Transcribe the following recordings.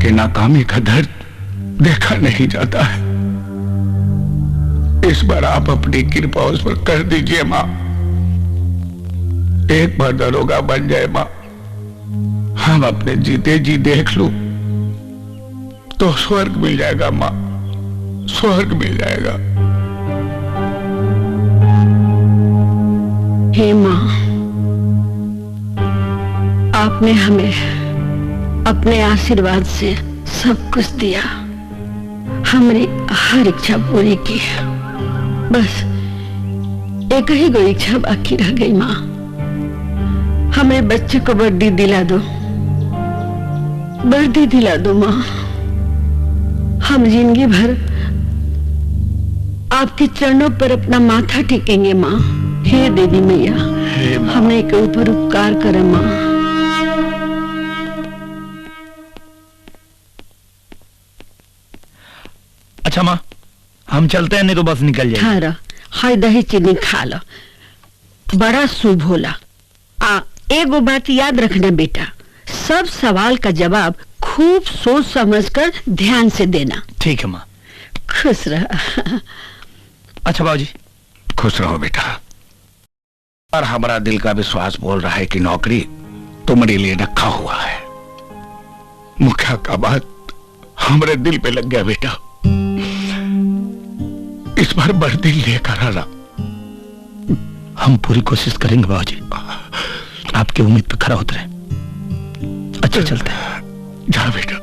के नाकामी का दर्द देखा नहीं जाता है। इस बार आप अपनी कृपा उस पर कर दीजिए माँ। एक बार दरोगा बन जाए माँ, हम अपने जीते जी देख लूं तो स्वर्ग मिल जाएगा माँ, स्वर्ग मिल जाएगा। हे माँ, आपने हमें अपने आशीर्वाद से सब कुछ दिया, हमने हर इच्छा पूरी की। बस एक ही कोई इच्छा बाकी रह गई माँ, हमें बच्चे को वर्दी दिला दो, वर्दी दिला दो माँ। हम जिंदगी भर आपके चरणों पर अपना माथा टेकेंगे माँ। हे देवी मैया, हमने के ऊपर उपकार करे माँ। अच्छा माँ, हम चलते हैं, नहीं तो बस निकल जाएगी। हाँ, हाय दही चीनी खा लो, बड़ा शुभ होला। एगो बात याद रखना बेटा, सब सवाल का जवाब खूब सोच समझकर ध्यान से देना। ठीक है माँ। खुश रह। अच्छा बाबूजी। खुश रहो बेटा। और हमारा दिल का विश्वास बोल रहा है कि नौकरी तुम्हारे लिए रखा हुआ है। मुखिया का बात हमारे दिल पे लग गया बेटा। इस बार वर्दी लेकर आना। हम पूरी कोशिश करेंगे बाबूजी, आपकी उम्मीद पे खरा उतरे। अच्छा चलते हैं। जा बेटा।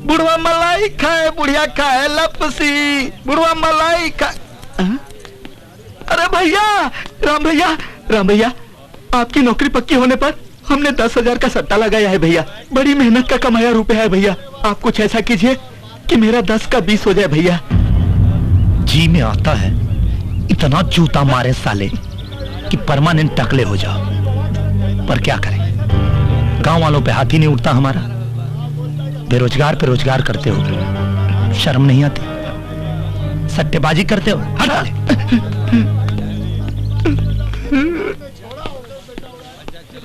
बुढ़वा मलाई खाए बुढ़िया खाए लपसी, बुढ़वा मलाई खाए। अरे भैया, राम भैया, आपकी नौकरी पक्की होने पर हमने 10,000 का सट्टा लगाया है भैया। बड़ी मेहनत का कमाया रुपया है भैया। आप कुछ ऐसा कीजिए कि मेरा 10 का 20 हो जाए भैया। जी में आता है इतना जूता मारे साले कि परमानेंट टकले हो जाओ, पर क्या करें, गांव वालों पे हाथ ही नहीं उठता हमारा। बेरोजगार पे रोजगार करते हो, शर्म नहीं आती? सट्टेबाजी करते हो।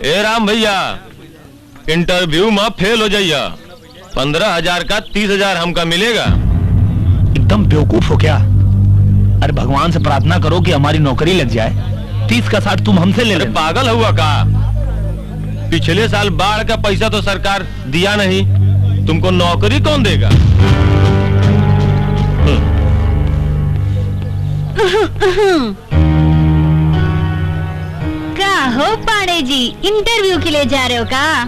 ए राम भैया, इंटरव्यू में फेल हो जाइया, 15,000 का 30,000 हमका मिलेगा। एकदम बेवकूफ हो क्या? अरे भगवान से प्रार्थना करो कि हमारी नौकरी लग जाए। 30 का 60 तुम हमसे ले लो। पागल हुआ का? पिछले साल बाढ़ का पैसा तो सरकार दिया नहीं, तुमको नौकरी कौन देगा? क्या हो पांडे जी, इंटरव्यू के लिए जा रहे हो का?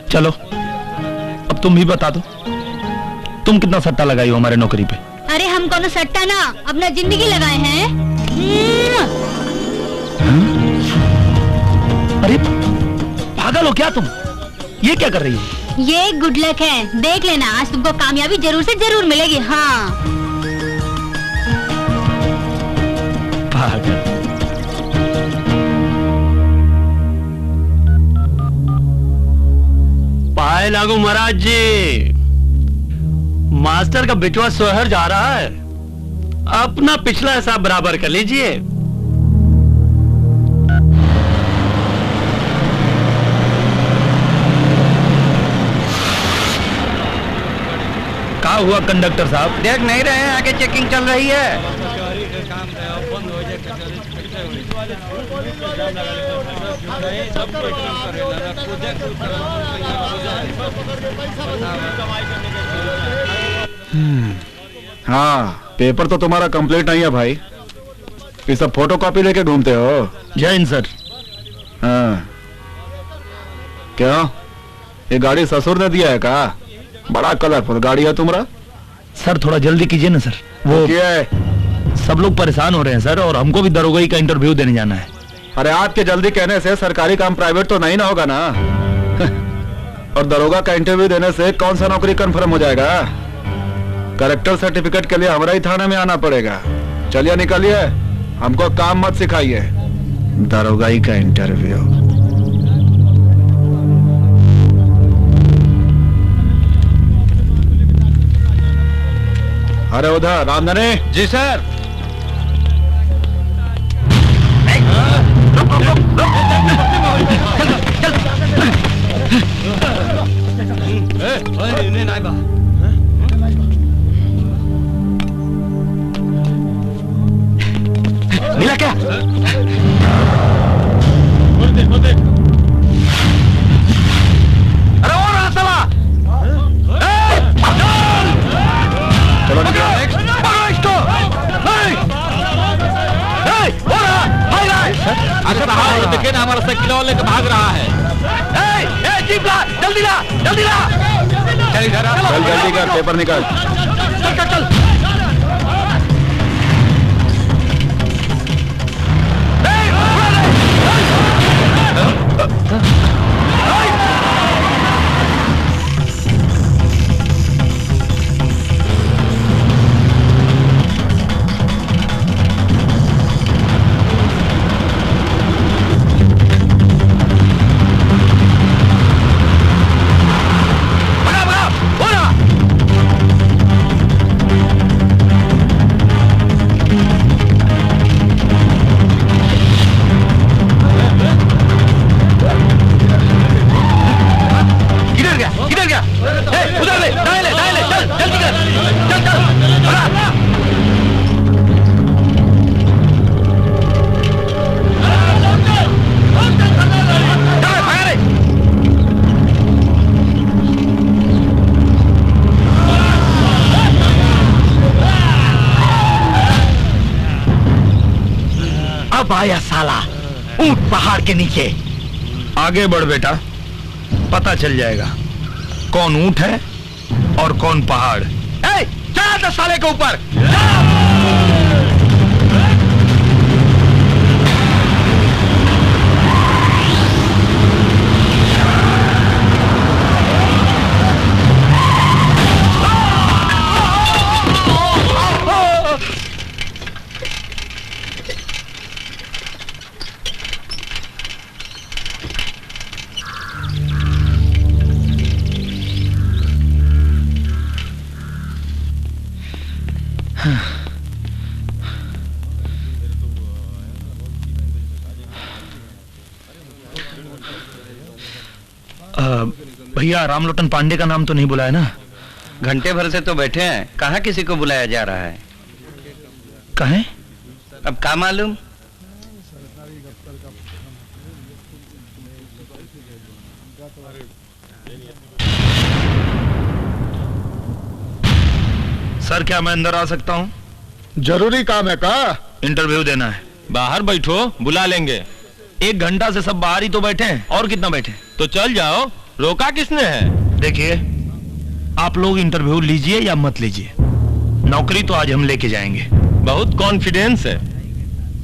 चलो अब तुम भी बता दो, तुम कितना सट्टा लगाई हो हमारे नौकरी पे? अरे हम कौन सट्टा ना, अपना जिंदगी लगाए हैं। अरे पागल हो क्या तुम? ये क्या कर रही हो? ये गुड लक है, देख लेना, आज तुमको कामयाबी जरूर से जरूर मिलेगी। हाँ पागल। पाए लागू महाराज जी, मास्टर का बिटवा शहर जा रहा है, अपना पिछला हिसाब बराबर कर लीजिए। क्या हुआ कंडक्टर साहब? देख नहीं रहे हैं, आगे चेकिंग चल रही है। हाँ, पेपर तो तुम्हारा कंप्लीट नहीं है भाई, ये सब फोटोकॉपी लेके घूमते हो। जय हिंद सर। हाँ, क्या ये गाड़ी ससुर ने दिया है का? बड़ा कलरफुल गाड़ी है तुम्हारा। सर थोड़ा जल्दी कीजिए ना सर, वो क्या है? सब लोग परेशान हो रहे हैं सर, और हमको भी दरोगाई का इंटरव्यू देने जाना है। अरे आपके जल्दी कहने से सरकारी काम प्राइवेट तो नहीं ना होगा ना। और दरोगा का इंटरव्यू देने से कौन सा नौकरी कंफर्म हो जाएगा? करेक्टर सर्टिफिकेट के लिए हमारा ही थाने में आना पड़ेगा। चलिए निकलिए, हमको काम मत सिखाइए। दरोगाई का इंटरव्यू। अरे उधर रामधनी। जी सर। मिला क्या? अरे और रहा साला! चलो निकलो। मारो इसको! हो रहा! भाग रहा है! अरे बाहर देखिए ना, हमारा साइकिल वाले लेकर भाग रहा है। जीप ला! जल्दी ला! जल्दी ला! चल इधर आ। चल जल्दी कर, पेपर निकाल। चल चल चल! अब आया साला ऊंट पहाड़ के नीचे। आगे बढ़ बेटा, पता चल जाएगा कौन ऊंट है और कौन पहाड़। चढ़ा दस साले के ऊपर। भैया रामलोटन पांडे का नाम तो नहीं बुलाया ना? घंटे भर से तो बैठे हैं, कहाँ किसी को बुलाया जा रहा है? कहें? अब क्या मालूम। सर क्या मैं अंदर आ सकता हूँ? जरूरी काम है का? इंटरव्यू देना है। बाहर बैठो, बुला लेंगे। 1 घंटा से सब बाहर ही तो बैठे हैं, और कितना बैठे? तो चल जाओ, रोका किसने है? देखिए, आप लोग इंटरव्यू लीजिए या मत लीजिए, नौकरी तो आज हम लेके जाएंगे। बहुत कॉन्फिडेंस है।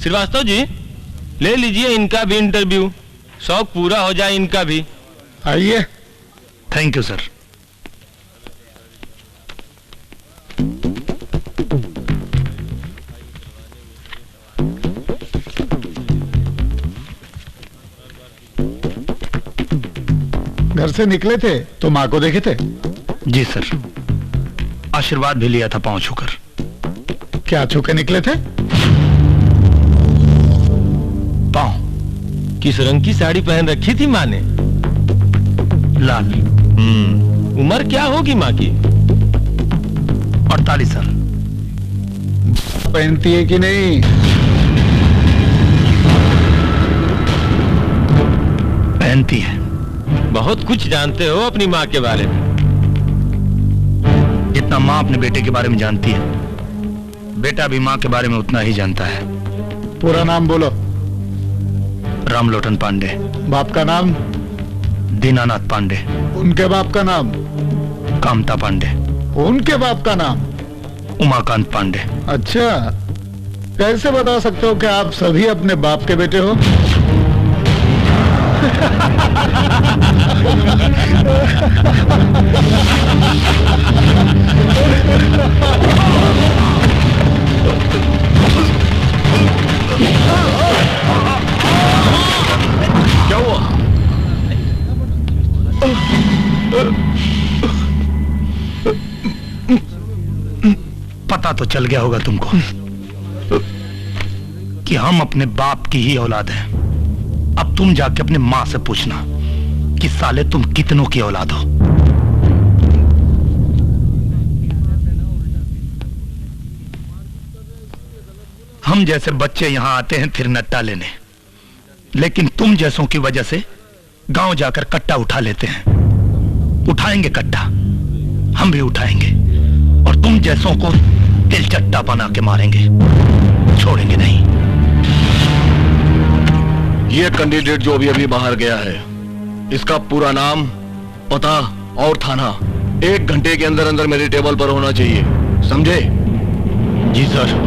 श्रीवास्तव जी, ले लीजिए इनका भी इंटरव्यू, शौक पूरा हो जाए इनका भी। आइए। Thank you sir. घर से निकले थे तो माँ को देखे थे? जी सर, आशीर्वाद भी लिया था पांव छूकर। क्या छू के निकले थे? पांव। किस रंग की साड़ी पहन रखी थी माँ ने? लाल। उम्र क्या होगी माँ की? 48 साल। पहनती है कि नहीं? पहनती है। बहुत कुछ जानते हो अपनी माँ के बारे में। जितना माँ अपने बेटे के बारे में जानती है, बेटा भी माँ के बारे में उतना ही जानता है। पूरा नाम बोलो। रामलोटन पांडे। बाप का नाम? दीनानाथ पांडे। उनके बाप का नाम? कामता पांडे। उनके बाप का नाम? उमाकांत पांडे। अच्छा, कैसे बता सकते हो कि आप सभी अपने बाप के बेटे हो? क्या हुआ? पता तो चल गया होगा तुमको कि हम अपने बाप की ही औलाद हैं। अब तुम जाके अपने माँ से पूछना कि साले तुम कितनों की औलाद हो। हम जैसे बच्चे यहां आते हैं फिर नट्टा लेने, लेकिन तुम जैसों की वजह से गांव जाकर कट्टा उठा लेते हैं। उठाएंगे कट्टा, हम भी उठाएंगे और तुम जैसों को तिलचट्टा बना के मारेंगे, छोड़ेंगे नहीं। ये कैंडिडेट जो अभी अभी बाहर गया है, इसका पूरा नाम, पता और थाना 1 घंटे के अंदर अंदर मेरे टेबल पर होना चाहिए, समझे? जी सर।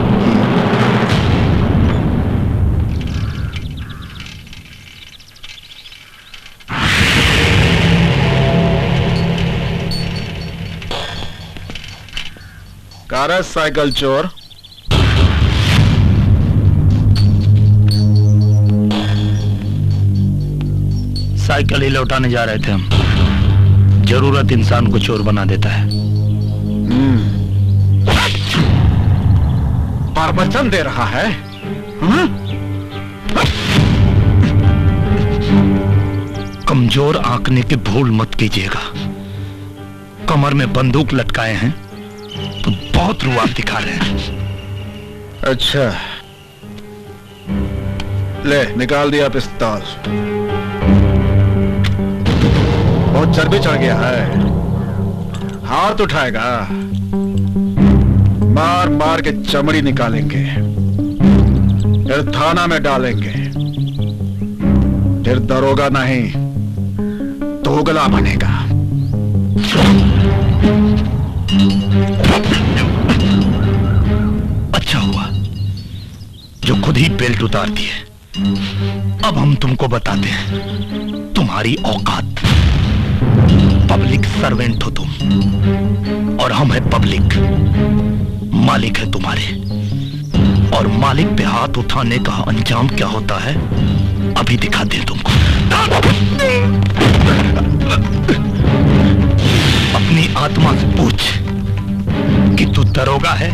कार साइकिल चोर, साइकिल ही लौटाने जा रहे थे हम। जरूरत इंसान को चोर बना देता है। प्रवचन दे रहा है। कमजोर आंकने की भूल मत कीजिएगा। कमर में बंदूक लटकाए हैं तो बहुत रुआब दिखा रहे हैं। अच्छा, ले निकाल दिया पिस्तौल। बहुत चर्बी चढ़ गया है, हाथ उठाएगा, मार मार के चमड़ी निकालेंगे, फिर थाना में डालेंगे, फिर दरोगा नहीं दोगला बनेगा। अच्छा हुआ जो खुद ही बेल्ट उतार दिए। अब हम तुमको बताते हैं तुम्हारी औकात। पब्लिक सर्वेंट हो तुम और हम है पब्लिक। मालिक है तुम्हारे, और मालिक पे हाथ उठाने का अंजाम क्या होता है अभी दिखाते हैं तुमको। अपनी आत्मा से पूछ कि तू दरोगा है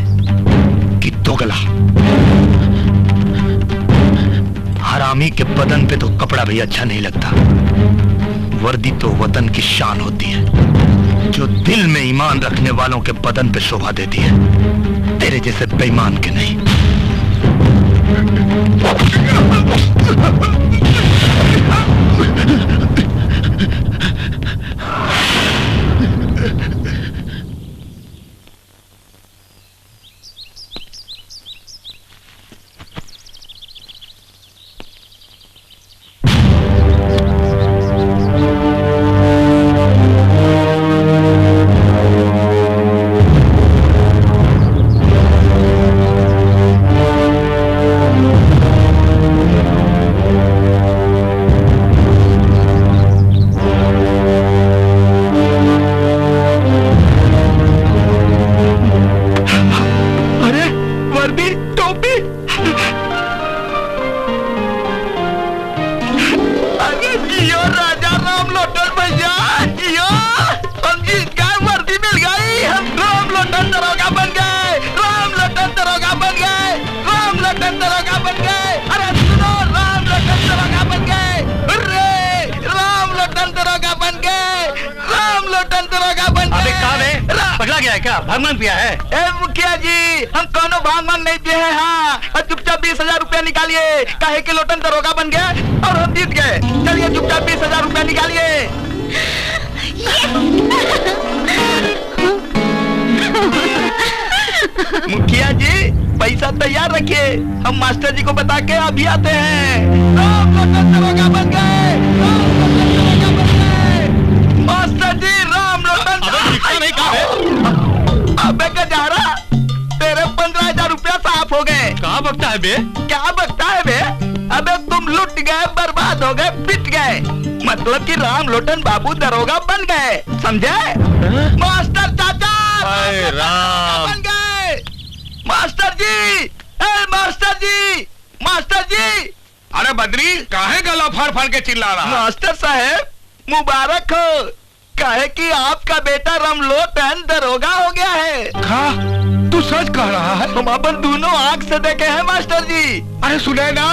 कि दोगला। हरामी के बदन पे तो कपड़ा भी अच्छा नहीं लगता, वर्दी तो वतन की शान होती है जो दिल में ईमान रखने वालों के बदन पे शोभा देती है, तेरे जैसे बेईमान के नहीं। भांग पिया है? ए मुखिया जी, हम कोनो भांग नहीं पिए हैं। हाँ, चुपचाप 20,000 रुपया निकालिए। काहे के लोटन दरोगा बन गया और हम जीत गए। चलिए चुपचाप 20,000 रुपया निकालिए। मुखिया जी पैसा तैयार रखिए, हम मास्टर जी को बता के अभी आते हैं। राम लोटन दरोगा बन गए, मास्टर जी। राम लोटन नहीं कहा अबे गजारा, तेरे 15,000 रुपया साफ हो गए। कहाँ बकता है बे? क्या बकता है बे? अबे तुम लुट गए, बर्बाद हो गए, पिट गए। मतलब कि राम लोटन बाबू दरोगा बन गए, समझे? मास्टर चाचा राम बन गए। मास्टर जी, मास्टर जी, मास्टर जी। अरे बद्री, काहे गला फाड़ फाड़ के चिल्ला रहा? मास्टर साहब मुबारक हो, कहे कि आपका बेटा रामलोटन दरोगा हो गया है। तू सच कह रहा है? हम अपन दोनों आंख से देखे हैं मास्टर जी। अरे सुने ना,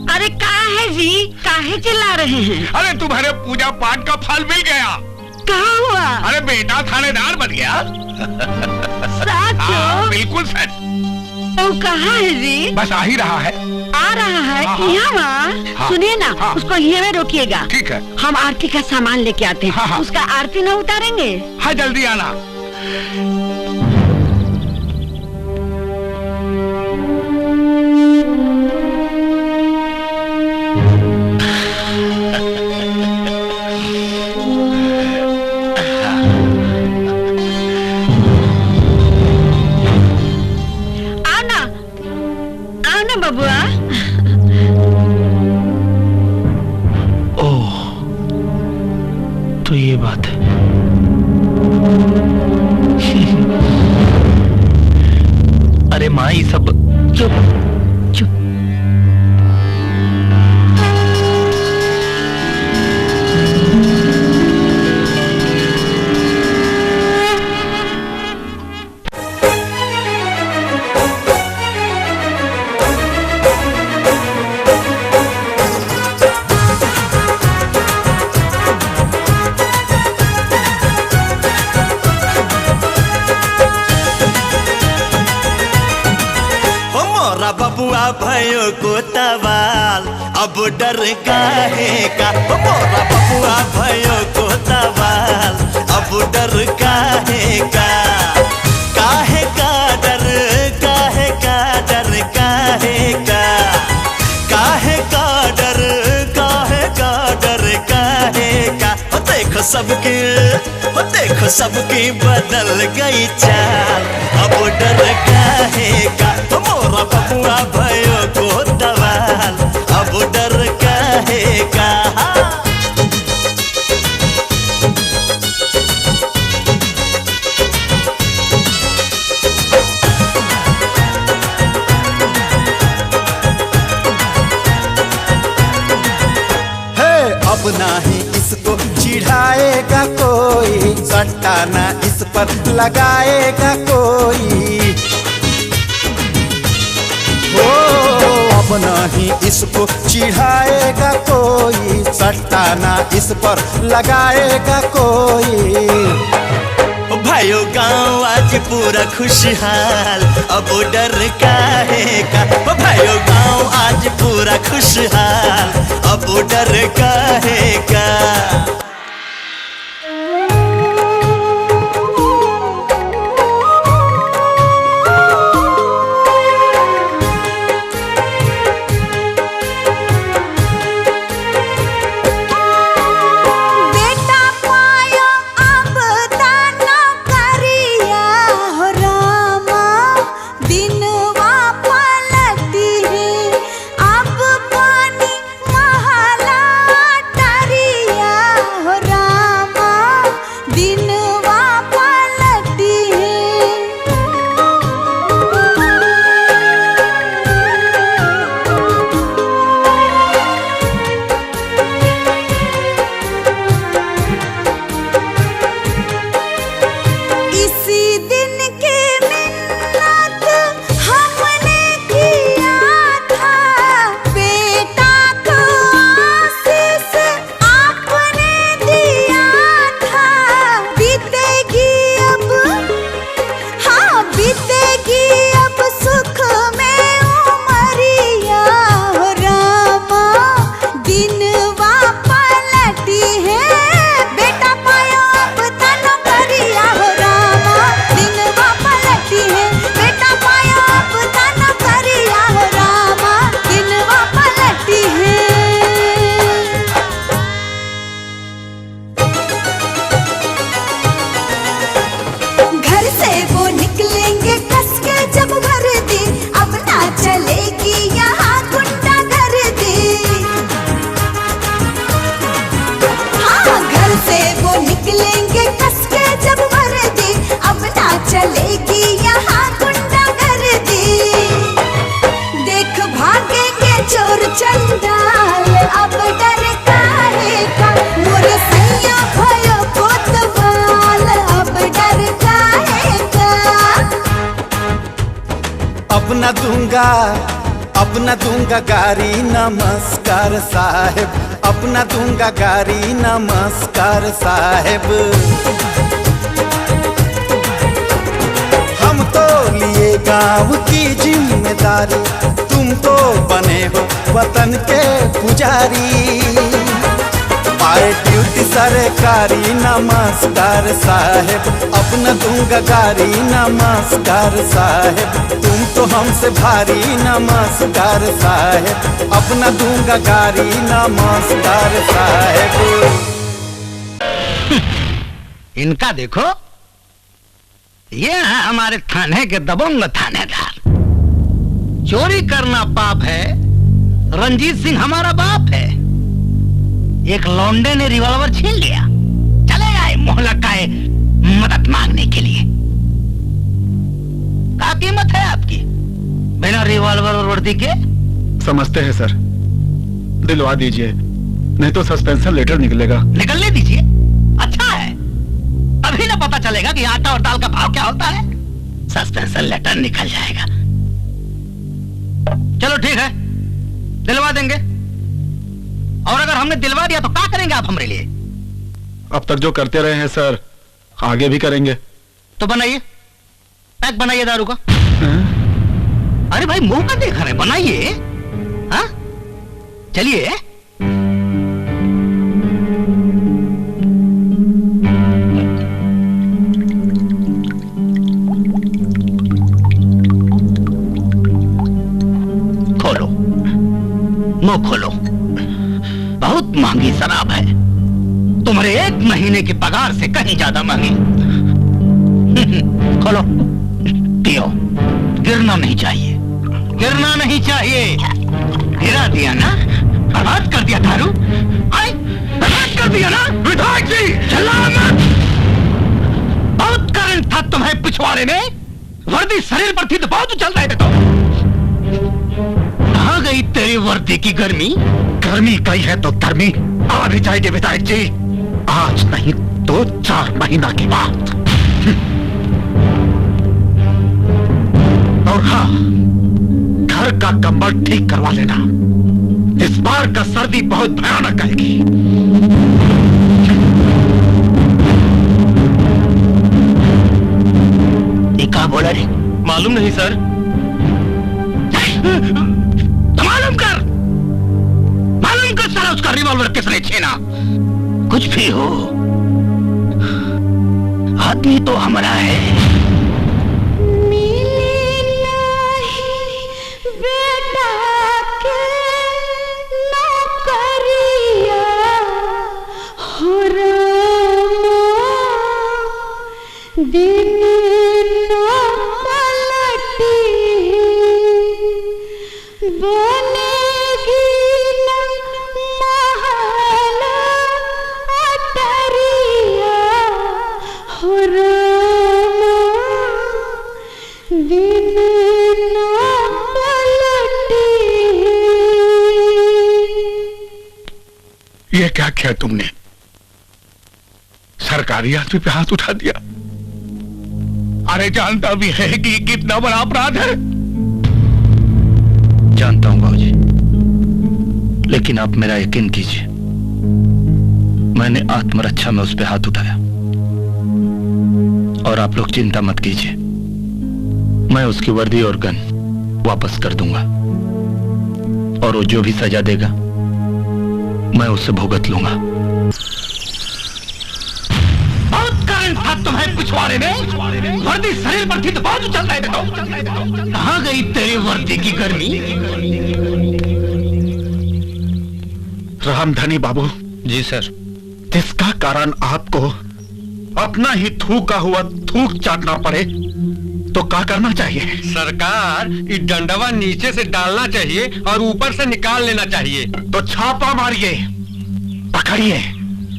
अरे कहाँ है जी, काहे चिल्ला रहे हैं? अरे तुम्हारे पूजा पाठ का फल मिल गया। कहाँ हुआ? अरे बेटा थानेदार बन गया। सच? हाँ, बिल्कुल सच। वो कहाँ है जी? बस आ ही रहा है। आ रहा है? हाँ, यहाँ? हाँ, सुनिए ना, हाँ, उसको यहाँ में रोकिएगा। ठीक है। हम आरती का सामान लेके आते हैं। हाँ, हाँ। उसका आरती न उतारेंगे? हाँ, जल्दी आना। बबुआ। ओह, तो ये बात है। अरे माँ, ये सब चुप चुप। बबुआ भयो को तवाल अब डर काहे का। मोरा बबुआ भयो को तवाल अब डर काहे का। काहे का डर, काहे का डर, काहे का। काहे का डर, काहे का डर, काहे का। देखो सबकी, देखो सबकी बदल गई चाल अब डर काहे का। मोरा बबुआ भयो को दवाल अब डर काहे का। अब नहीं इसको चिढ़ाएगा कोई, सट्टा ना इस पर लगाएगा कोई। ओ अब नहीं इसको चिढ़ाएगा कोई, सट्टा ना इस पर लगाएगा कोई। भाइयों गाँव आज पूरा खुशहाल अब डर काहे का। भाइयों गाँव आज पूरा खुशहाल अब डर काहे का। अपना दूंगा अपना दूंगा गाड़ी नमस्कार साहेब, अपना दूंगा गाड़ी नमस्कार साहेब। हम तो लिए गांव की जिम्मेदारी, तुम तो बने हो वतन के पुजारी। आए ड्यूटी सरकारी नमस्कार साहेब, अपना दूंगा गाड़ी नमस्कार साहेब। तुम तो हमसे भारी नमस्कार साहेब, अपना दूंगा गाड़ी नमस्कार साहेब। इनका देखो, ये है हमारे थाने के दबंग थानेदार। चोरी करना पाप है, रंजीत सिंह हमारा बाप है। एक लौंडे ने रिवॉल्वर छीन लिया, चले आए मोहल्ला का मदद मांगने के लिए। क्या कीमत है आपकी बिना रिवॉल्वर और वर्दी के? समझते हैं सर, दिलवा दीजिए, नहीं तो सस्पेंशन लेटर निकलेगा। निकलने दीजिए, अच्छा है, अभी ना पता चलेगा कि आटा और दाल का भाव क्या होता है। सस्पेंशन लेटर निकल जाएगा। चलो ठीक है, दिलवा देंगे। और अगर हमने दिलवा दिया तो क्या करेंगे आप हमारे लिए? अब तक जो करते रहे हैं सर, आगे भी करेंगे। तो बनाइए, पैक बनाइए दारू का। अरे भाई मुंह का देख रहे, बनाइए। हाँ चलिए। खोलो, मुंह खोलो। बहुत महंगी शराब है, तुम्हारे 1 महीने की पगार से कहीं ज्यादा महंगी। खोलो, पियो। गिरना नहीं चाहिए, गिरना नहीं चाहिए। गिरा दिया ना, बर्बाद कर दिया दारू। बर्बाद कर दिया ना विधायक जी। चिल्लाओ मत। बहुत करंट था तुम्हें पिछवाड़े में, वर्दी शरीर पर थी तो बहुत उछल रहे थे। तो कहाँ गई तेरी वर्दी की गर्मी? गर्मी गई है तो गर्मी आ भी जाएगी विधायक जी, आज नहीं तो 4 महीना के बाद। और हाँ, घर का कंबल ठीक करवा लेना, इस बार का सर्दी बहुत भयानक आएगी। ये क्या बोला रे? मालूम नहीं सर। तो मालूम कर सारा उसका रिवॉल्वर किसने छीना। कुछ भी हो, आदमी तो हमारा है। ये क्या किया तुमने? सरकारी आदमी पे हाथ उठा दिया। अरे जानता भी है कि कितना बड़ा अपराध है। जानता हूं बाबूजी, लेकिन आप मेरा यकीन कीजिए, मैंने आत्मरक्षा में उस पे हाथ उठाया। और आप लोग चिंता मत कीजिए, मैं उसकी वर्दी और गन वापस कर दूंगा, और वो जो भी सजा देगा मैं उससे भुगत लूंगा। बहुत करंट था तुम्हें पिछवाड़े में, वर्दी शरीर पर थी तो बहुत उछल रहे थे। तो कहाँ गई तेरी वर्दी की गर्मी? रामधनी बाबू जी सर। जिसका कारण आपको अपना ही थूका हुआ थूक चाटना पड़े तो क्या करना चाहिए? सरकार इस डंडवा नीचे से डालना चाहिए और ऊपर से निकाल लेना चाहिए। तो छापा मारिए, पकड़िए,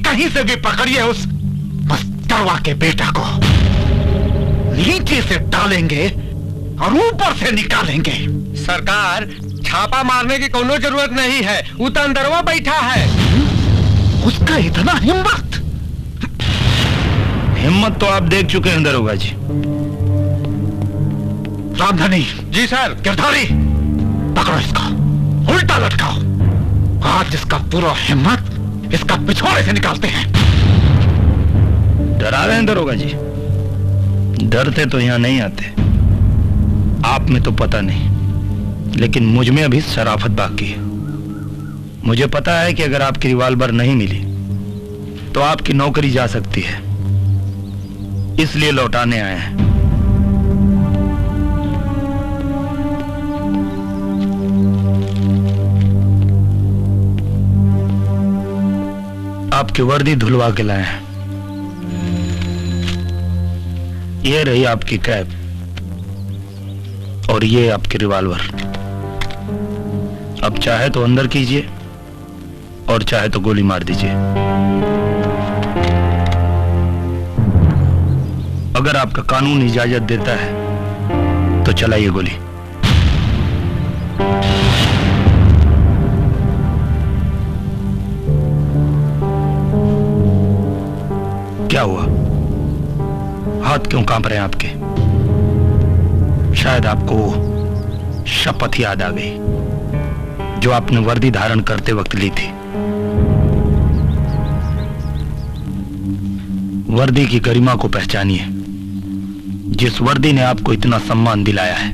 कहीं से भी पकड़िए उस मस्तरवा के बेटा को। नीचे से डालेंगे और ऊपर से निकालेंगे। सरकार छापा मारने की कोनो जरूरत नहीं है, वो तो अंदरवा बैठा है। उसका इतना हिम्मत? हिम्मत तो आप देख चुके हैं दरोगा जी। रामधनी जी सर। गिरधारी पकड़ो इसको, उल्टा लटकाओ। आज इसका पूरा हिम्मत इसका पिछवाड़े से निकालते हैं। डरा रहे हैं दरोगा जी? डरते तो यहां नहीं आते। आप में तो पता नहीं, लेकिन मुझ में अभी शराफत बाकी है। मुझे पता है कि अगर आपकी रिवॉल्वर नहीं मिली तो आपकी नौकरी जा सकती है, इसलिए लौटाने आए हैं। आपकी वर्दी धुलवा के लाए हैं। ये रही आपकी कैप और ये आपकी रिवॉल्वर। अब चाहे तो अंदर कीजिए और चाहे तो गोली मार दीजिए। अगर आपका कानून इजाजत देता है तो चलाइए गोली। क्या हुआ? हाथ क्यों कांप रहे हैं आपके? शायद आपको शपथ याद आ गई जो आपने वर्दी धारण करते वक्त ली थी। वर्दी की गरिमा को पहचानिए, जिस वर्दी ने आपको इतना सम्मान दिलाया है।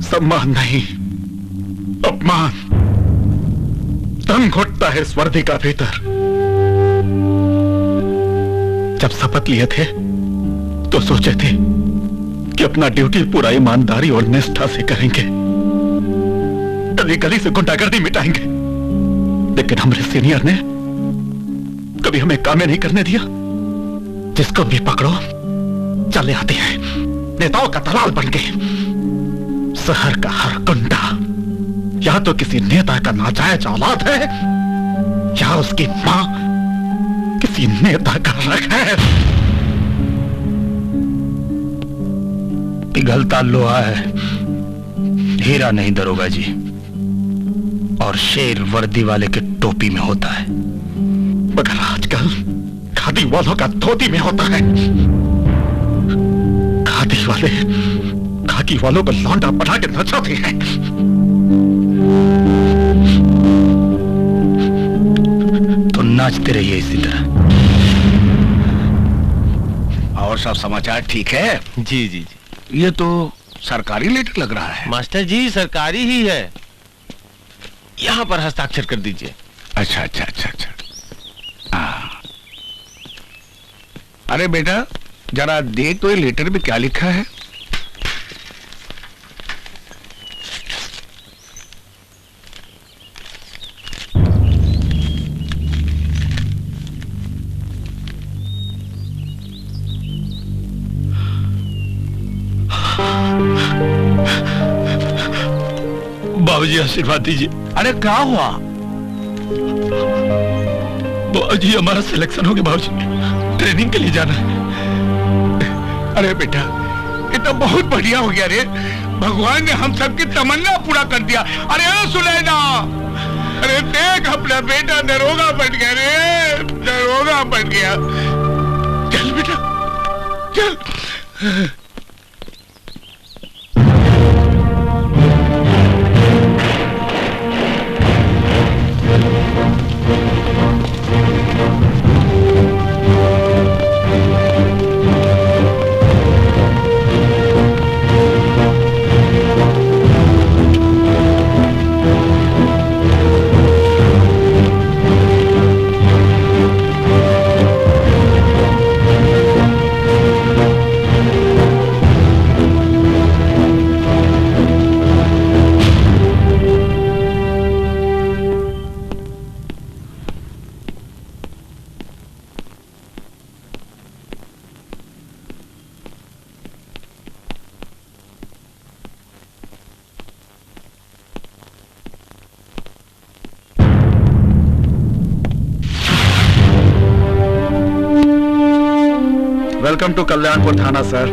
सम्मान नहीं, अपमान। दम घुटता है इस वर्दी का भीतर। जब शपथ लिए थे तो सोचे थे कि अपना ड्यूटी पूरा ईमानदारी और निष्ठा से करेंगे, गली गली से गुंडागर्दी मिटाएंगे। लेकिन हमारे सीनियर ने कभी हमें काम नहीं करने दिया। जिसको भी पकड़ो चले आते हैं, नेताओं का दलाल बन गए। शहर का हर गुंडा या तो किसी नेता का नाजायज औलाद है या उसकी मां किसी नेता का रख है। पिघलता लोहा है, हीरा नहीं दरोगा जी। और शेर वर्दी वाले के टोपी में होता है, मगर आजकल खादी वालों का धोती में होता है। खादी वाले खाकी वालों को लौंडा बना के नचाते हैं। तो नाचते रहिए इसी तरह। और सब समाचार ठीक है? जी जी जी। ये तो सरकारी लेटर लग रहा है। मास्टर जी सरकारी ही है, यहाँ पर हस्ताक्षर कर दीजिए। अच्छा अच्छा अच्छा अच्छा। अरे बेटा जरा देख तो ये लेटर में क्या लिखा है। बाबूजी आशीर्वाद दीजिए। अरे क्या हुआ? बाबूजी हमारा सिलेक्शन हो गया बाबूजी, ट्रेनिंग के लिए जाना है। अरे बेटा ये तो बहुत बढ़िया हो गया रे, भगवान ने हम सबकी तमन्ना पूरा कर दिया। अरे सुनैना, अरे देख अपना बेटा दरोगा बन गया रे, दरोगा बन गया। चल बेटा चल। वेलकम टू कल्याणपुर थाना सर।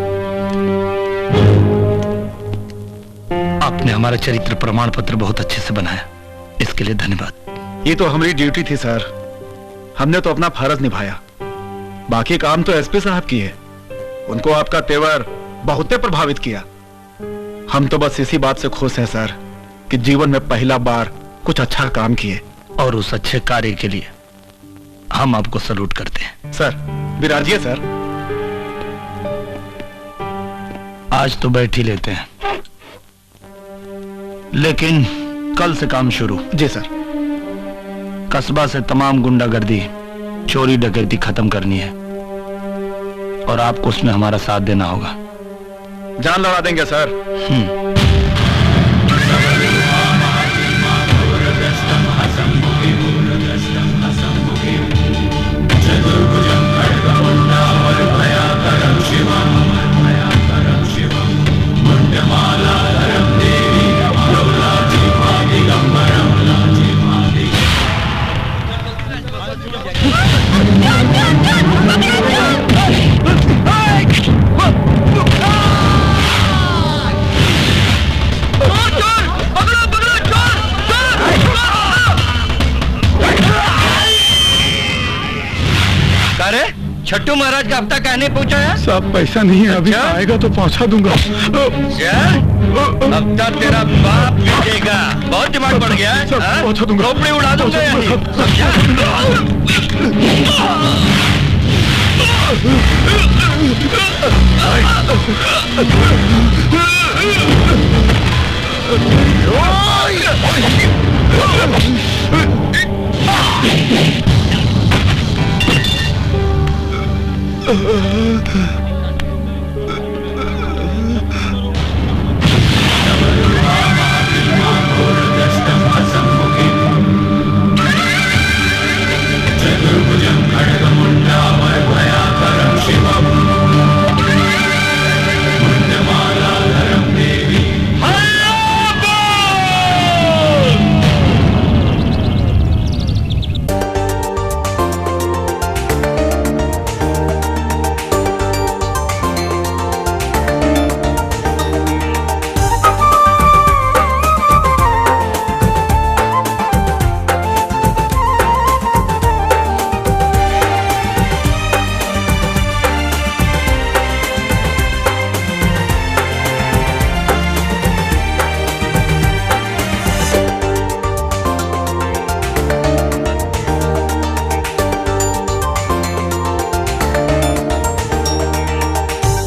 आपने हमारा चरित्र प्रमाण पत्र बहुत अच्छे से बनाया, इसके लिए धन्यवाद। ये तो हमारी ड्यूटी थी सर, हमने तो अपना फर्ज निभाया। बाकी काम तो एसपी साहब की है, उनको आपका तेवर बहुते प्रभावित किया। हम तो बस इसी बात से खुश हैं सर कि जीवन में पहला बार कुछ अच्छा काम किए। और उस अच्छे कार्य के लिए हम आपको सलूट करते हैं। सर विराजिए सर। आज तो बैठ ही लेते हैं, लेकिन कल से काम शुरू। जी सर। कस्बा से तमाम गुंडागर्दी, चोरी डकैती खत्म करनी है और आपको उसमें हमारा साथ देना होगा। जान लड़ा देंगे सर। अरे छट्टू महाराज का हफ्ता कहने पहुंचा है? सब पैसा नहीं है, अभी आएगा तो पहुंचा दूंगा। क्या? हफ्ता तेरा बाप भेजेगा। बहुत दिमाग बढ़ गया है। पहुंचा दूंगा। खोपड़ी उड़ा दूंगा यहीं।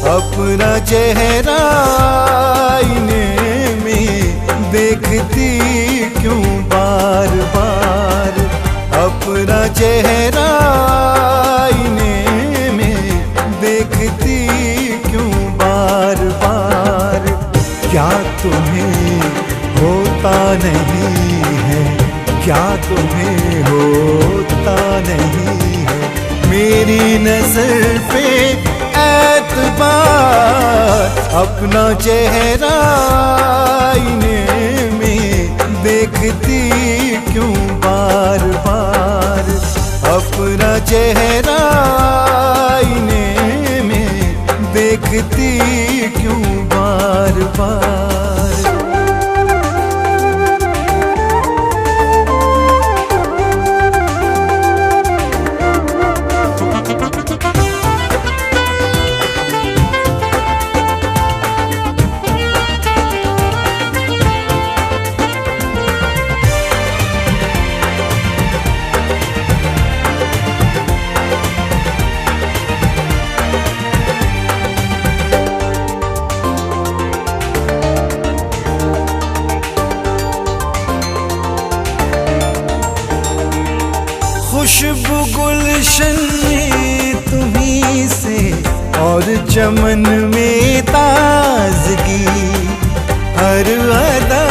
अपना चेहरा आईने में देखती क्यों बार बार, अपना चेहरा आईने में देखती क्यों बार बार। क्या तुम्हें होता नहीं है, क्या तुम्हें होता नहीं है मेरी नजर पे एतबार। अपना चेहरा आईने में देखती क्यों बार बार, अपना चेहरा आईने में देखती क्यों बार बार। खुशबू गुलशन में तुम्हीं से और चमन में ताजगी, हर अदा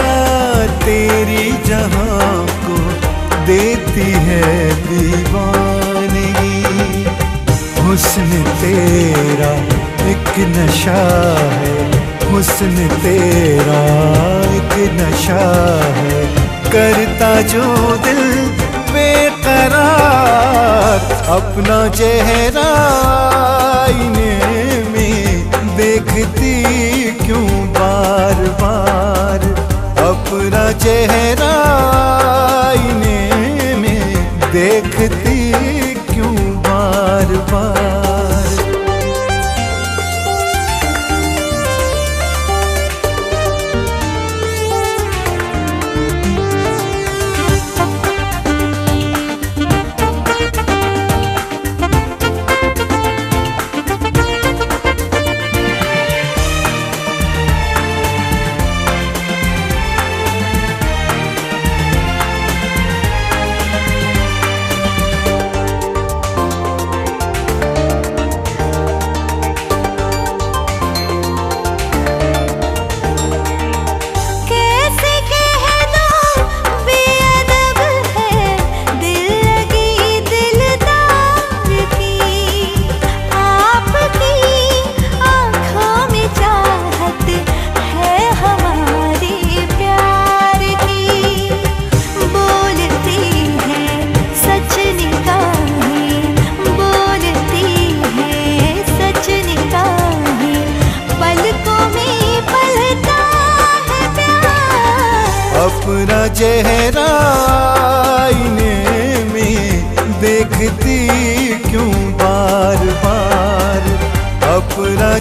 तेरी जहां को देती है दीवानगी। हुस्न तेरा एक नशा है, हुस्न तेरा एक नशा है, करता जो दिल बेकरार। अपना चेहरा आईने में देखती क्यों बार बार, अपना चेहरा आईने में देखती क्यों बार बार।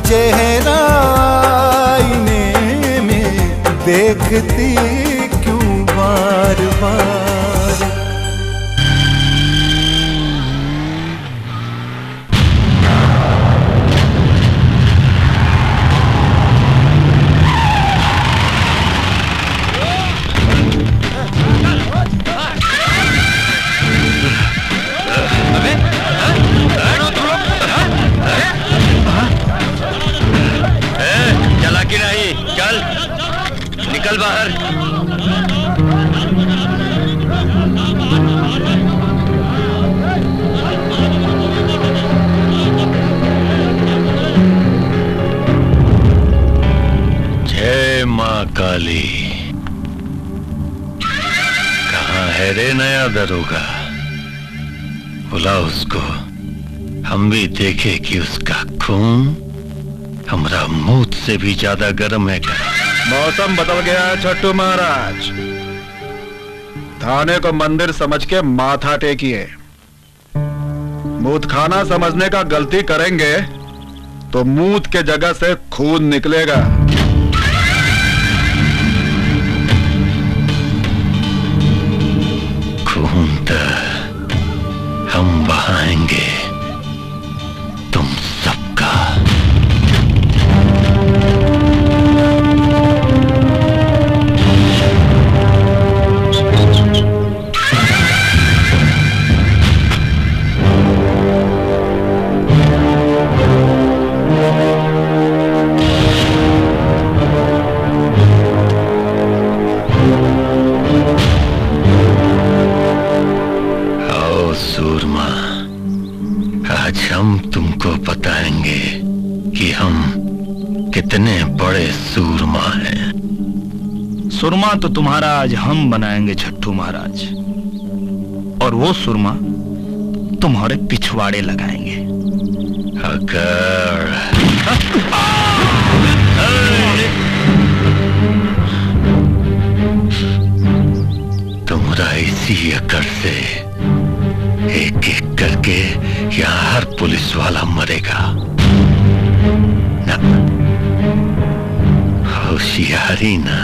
चेहरा आईने में देखती क्यों बार बार। चालाकी नहीं, चल निकल बाहर। जय माँ काली। कहाँ है रे नया दरोगा? बुला उसको, हम भी देखे कि उसका खून हमारा मुंह से भी ज्यादा गर्म है क्या? मौसम बदल गया है छट्टू महाराज। थाने को मंदिर समझ के माथा टेकिए। मूत खाना समझने का गलती करेंगे तो मूत के जगह से खून निकलेगा। खून तो हम बहाएंगे तुम सबका। सूरमा, आज हम तुमको बताएंगे कि हम कितने बड़े सूरमा हैं। सुरमा तो तुम्हारा आज हम बनाएंगे छट्टू महाराज, और वो सुरमा तुम्हारे पिछवाड़े लगाएंगे। अगर तुम्हारा इसी अकड़ से एक एक करके यहाँ हर पुलिस वाला मरेगा ना। होशियारी ना।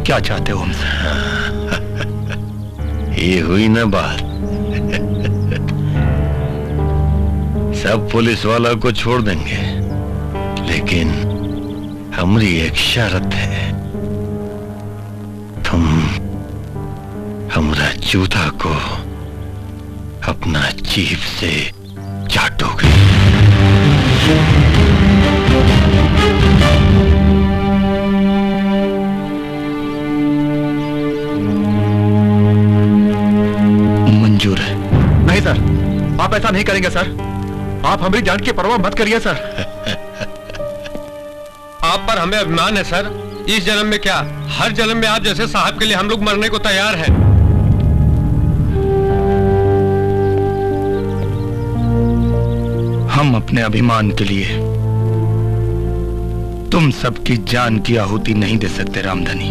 क्या चाहते हो हमसे? ये हुई ना बात। सब पुलिस वाला को छोड़ देंगे, लेकिन हमारी एक शर्त है। तुम हमारा जूता को अपना जीभ से चाटोगे। मंजूर है। नहीं सर, आप ऐसा नहीं करेंगे सर। आप हमारी जान की परवाह मत करिए सर। आप पर हमें अभिमान है सर। इस जन्म में क्या, हर जन्म में आप जैसे साहब के लिए हम लोग मरने को तैयार हैं। हम अपने अभिमान के लिए तुम सबकी जान की आहुति नहीं दे सकते रामधनी।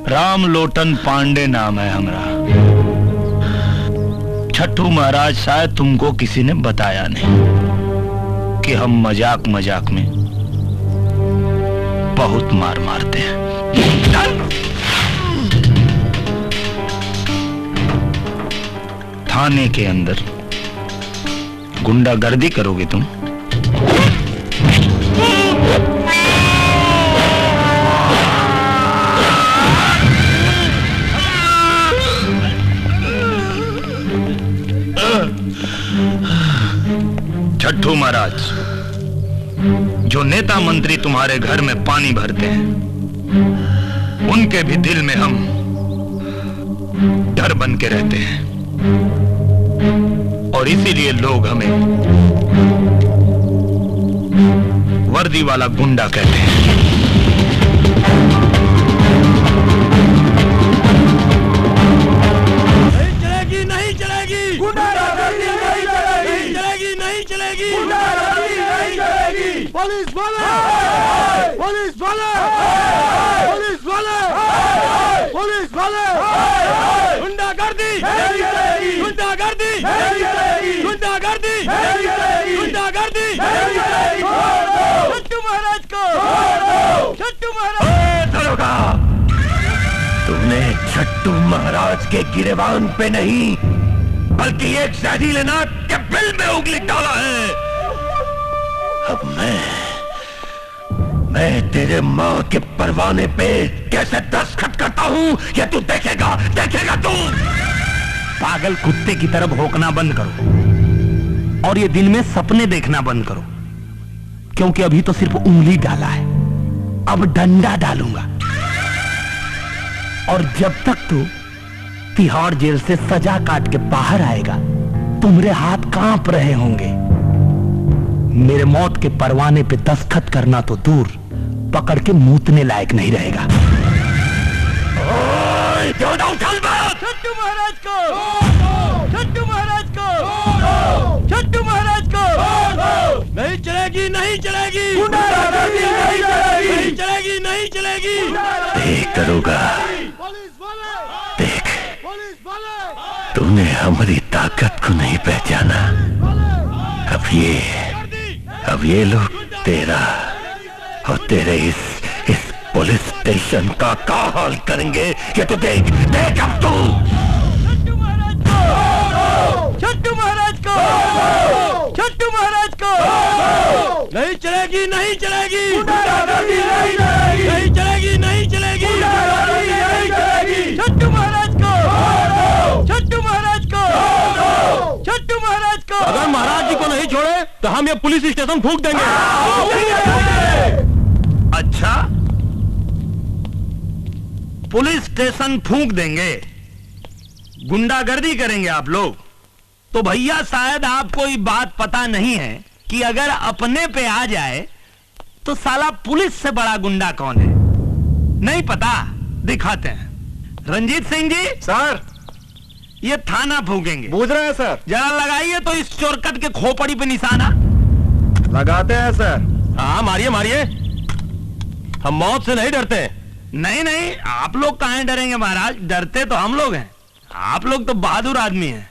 रामलोटन पांडे नाम है हमारा। छट्टू महाराज, शायद तुमको किसी ने बताया नहीं कि हम मजाक मजाक में बहुत मार मारते हैं। थाने के अंदर गुंडागर्दी करोगे तुम? छट्टू महाराज, जो नेता मंत्री तुम्हारे घर में पानी भरते हैं, उनके भी दिल में हम डर बन के रहते हैं, और इसीलिए लोग हमें वर्दी वाला गुंडा कहते हैं। नहीं चलेगी, गुंडागर्दी नहीं चलेगी, नहीं चलेगी, गुंडागर्दी नहीं चलेगी। पुलिस वाले, पुलिस वाले, पुलिस वाले, पुलिस वाले, गुंडागर्दी नहीं चलेगी, गुंडागर्दी नहीं चलेगी, गुंडागर्दी नहीं चलेगी, गुंडागर्दी नहीं चलेगी। छट्टू महाराज को, छट्टू महाराज। दरोगा, तुमने छट्टू महाराज के गिरेबान पे नहीं बल्कि एक जहरीले नाग के बिल में उंगली डाला है। अब मैं तेरे मां के परवाने पे कैसे दस्तखत करता हूं ये तू देखेगा, देखेगा तू। पागल कुत्ते की तरफ भौंकना बंद करो और ये दिन में सपने देखना बंद करो, क्योंकि अभी तो सिर्फ उंगली डाला है, अब डंडा डालूंगा। और जब तक तू तिहाड़ जेल से सजा काट के बाहर आएगा, तुम्हारे हाथ कांप रहे होंगे। मेरे मौत के परवाने पे दस्तखत करना तो दूर, पकड़ के मूतने लायक नहीं रहेगा। छट्टू महाराज को, छट्टू महाराज को, छट्टू महाराज को। नहीं चलेगी, नहीं चलेगी, गुंडागर्दी नहीं चलेगी, नहीं चलेगी, नहीं चलेगी। देख दरोगा, देख, तूने हमारी ताकत को नहीं पहचाना। अब ये लोग तेरा और तेरे इस पुलिस स्टेशन का क्या हाल करेंगे ये तो देख, देख अब तू। छट्टू महाराज को, छट्टू महाराज को, छट्टू महाराज को। नहीं चलेगी, नहीं चलेगी, गुंडागर्दी नहीं चलेगी, नहीं चलेगी, नहीं चलेगी, गुंडागर्दी नहीं चलेगी। छट्टू महाराज को, छट्टू महाराज को, छट्टू महाराज को। अगर महाराज जी को नहीं छोड़े तो हम ये पुलिस स्टेशन फूंक देंगे। अच्छा, पुलिस स्टेशन फूंक देंगे, गुंडागर्दी करेंगे आप लोग? तो भैया शायद आपको ये बात पता नहीं है कि अगर अपने पे आ जाए तो साला पुलिस से बड़ा गुंडा कौन है। नहीं पता? दिखाते हैं। रंजीत सिंह जी। सर, ये थाना फूकेंगे। बूझ रहे हैं सर। जरा लगाइए तो इस चोरकट के खोपड़ी पे निशाना। लगाते हैं सर। हाँ मारिए मारिए, हम मौत से नहीं डरते। नहीं नहीं, आप लोग कहां डरेंगे महाराज, डरते तो हम लोग हैं। आप लोग तो बहादुर आदमी हैं।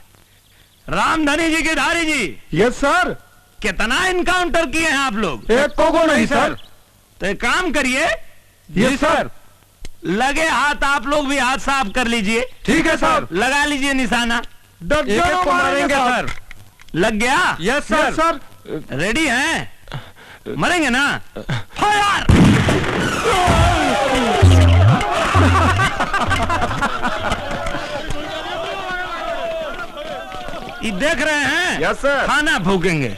रामधनी जी के धारी जी। Yes sir. कितना इनकाउंटर किए हैं आप लोग? एक को नहीं सर। तो एक काम करिए। Yes sir. लगे हाथ आप लोग भी हाथ साफ कर लीजिए। ठीक है सर। लगा लीजिए निशाना। दर्जनों मारेंगे सर। लग गया? Yes sir. सर रेडी हैं? मरेंगे ना? फायर! ये देख रहे हैं? Yes sir. खाना फूकेंगे।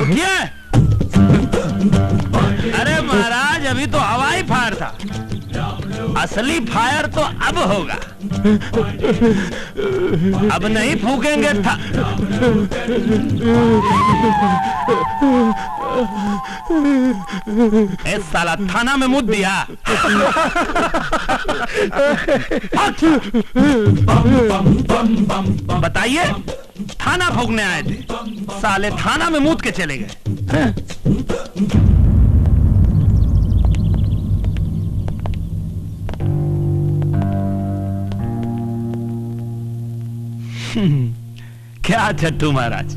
उठिए। अरे महाराज, अभी तो हवाई फायर था, असली फायर तो अब होगा। अब नहीं फूकेंगे था। ए साला, थाना में मुद दिया। बताइए, थाना फूकने आए थे, साले थाना में मुद के चले गए। क्या छट्टू महाराज,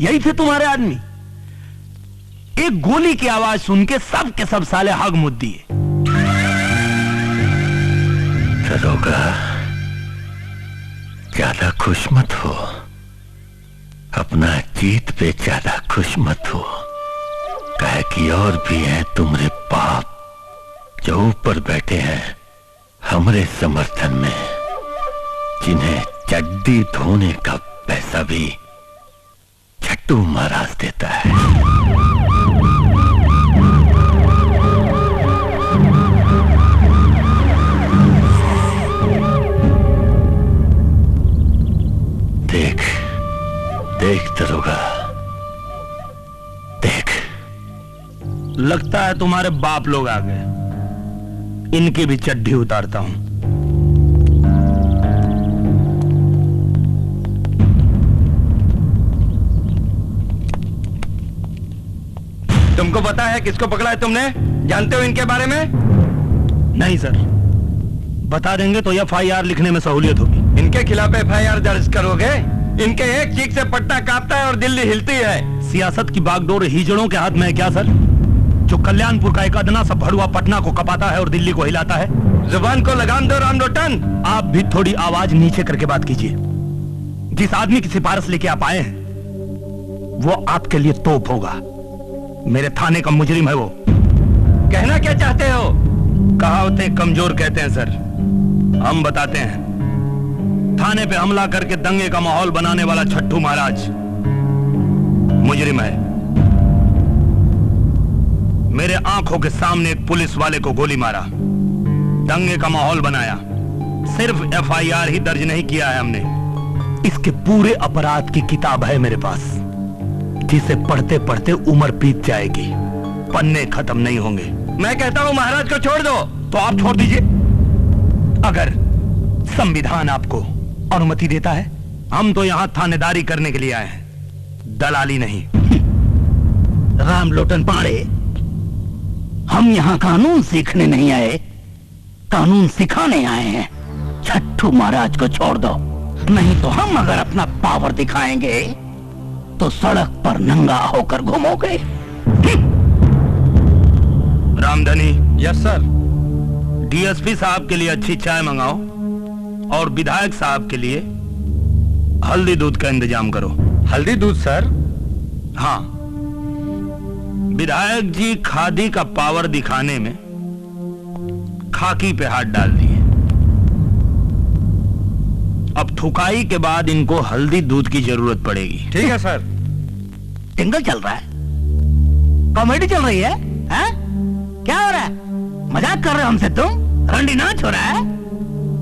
यही थे तुम्हारे आदमी? एक गोली की आवाज सुन के सब के सब साले हग मुद दिए। दरोगा, ज्यादा खुश मत हो, अपना जीत पे ज्यादा खुश मत हो। कहे कि और भी हैं तुम्हारे बाप जो ऊपर बैठे हैं हमारे समर्थन में, जिन्हें चड्डी धोने का पैसा भी छट्टू महाराज देता है। देख देख दरोगा, देख। लगता है तुम्हारे बाप लोग आ गए। इनकी भी चड्ढी उतारता हूं। तुमको पता है किसको पकड़ा है तुमने? जानते हो इनके बारे में? नहीं सर, बता देंगे तो एफआईआर लिखने में सहूलियत होगी। इनके खिलाफ एफआईआर दर्ज करोगे? इनके एक चीख से पट्टा कांपता है और दिल्ली हिलती है। सियासत की बागडोर हिजड़ों के हाथ में है क्या सर? जो कल्याणपुर का एक अदना सा भड़ुआ पटना को कपाता है और दिल्ली को हिलाता है। जुबान को लगाम दो राम लोटन। आप भी थोड़ी आवाज नीचे करके बात कीजिए। जिस आदमी की सिफारिश लेके आप आए हैं वो आपके लिए तोप होगा। मेरे थाने का मुजरिम है वो। कहना क्या चाहते हो? कहावतें कमजोर कहते हैं सर, हम बताते हैं। थाने पे हमला करके दंगे का माहौल बनाने वाला छट्टू महाराज मुजरिम है। मेरे आंखों के सामने एक पुलिस वाले को गोली मारा, दंगे का माहौल बनाया। सिर्फ एफआईआर ही दर्ज नहीं किया है हमने, इसके पूरे अपराध की किताब है मेरे पास, जिसे पढ़ते पढ़ते उम्र बीत जाएगी, पन्ने खत्म नहीं होंगे। मैं कहता हूं महाराज को छोड़ दो। तो आप छोड़ दीजिए। अगर संविधान आपको अनुमति देता है। हम तो यहां थानेदारी करने के लिए आए हैं, दलाली नहीं। राम लोटन पाड़े, हम यहाँ कानून सीखने नहीं आए, कानून सिखाने आए हैं। छट्टू महाराज को छोड़ दो, नहीं तो हम अगर अपना पावर दिखाएंगे तो सड़क पर नंगा होकर घूमोगे। रामधनी। Yes sir. डीएसपी साहब के लिए अच्छी चाय मंगाओ और विधायक साहब के लिए हल्दी दूध का इंतजाम करो। हल्दी दूध सर? हाँ, विधायक जी खादी का पावर दिखाने में खाकी पे हाथ डाल दिए। अब थुकाई के बाद इनको हल्दी दूध की जरूरत पड़ेगी। ठीक है सर। टिंगल चल रहा है, कॉमेडी चल रही है, हैं? क्या हो रहा है? मजाक कर रहे हो हमसे तुम? रंडी नाच हो रहा है?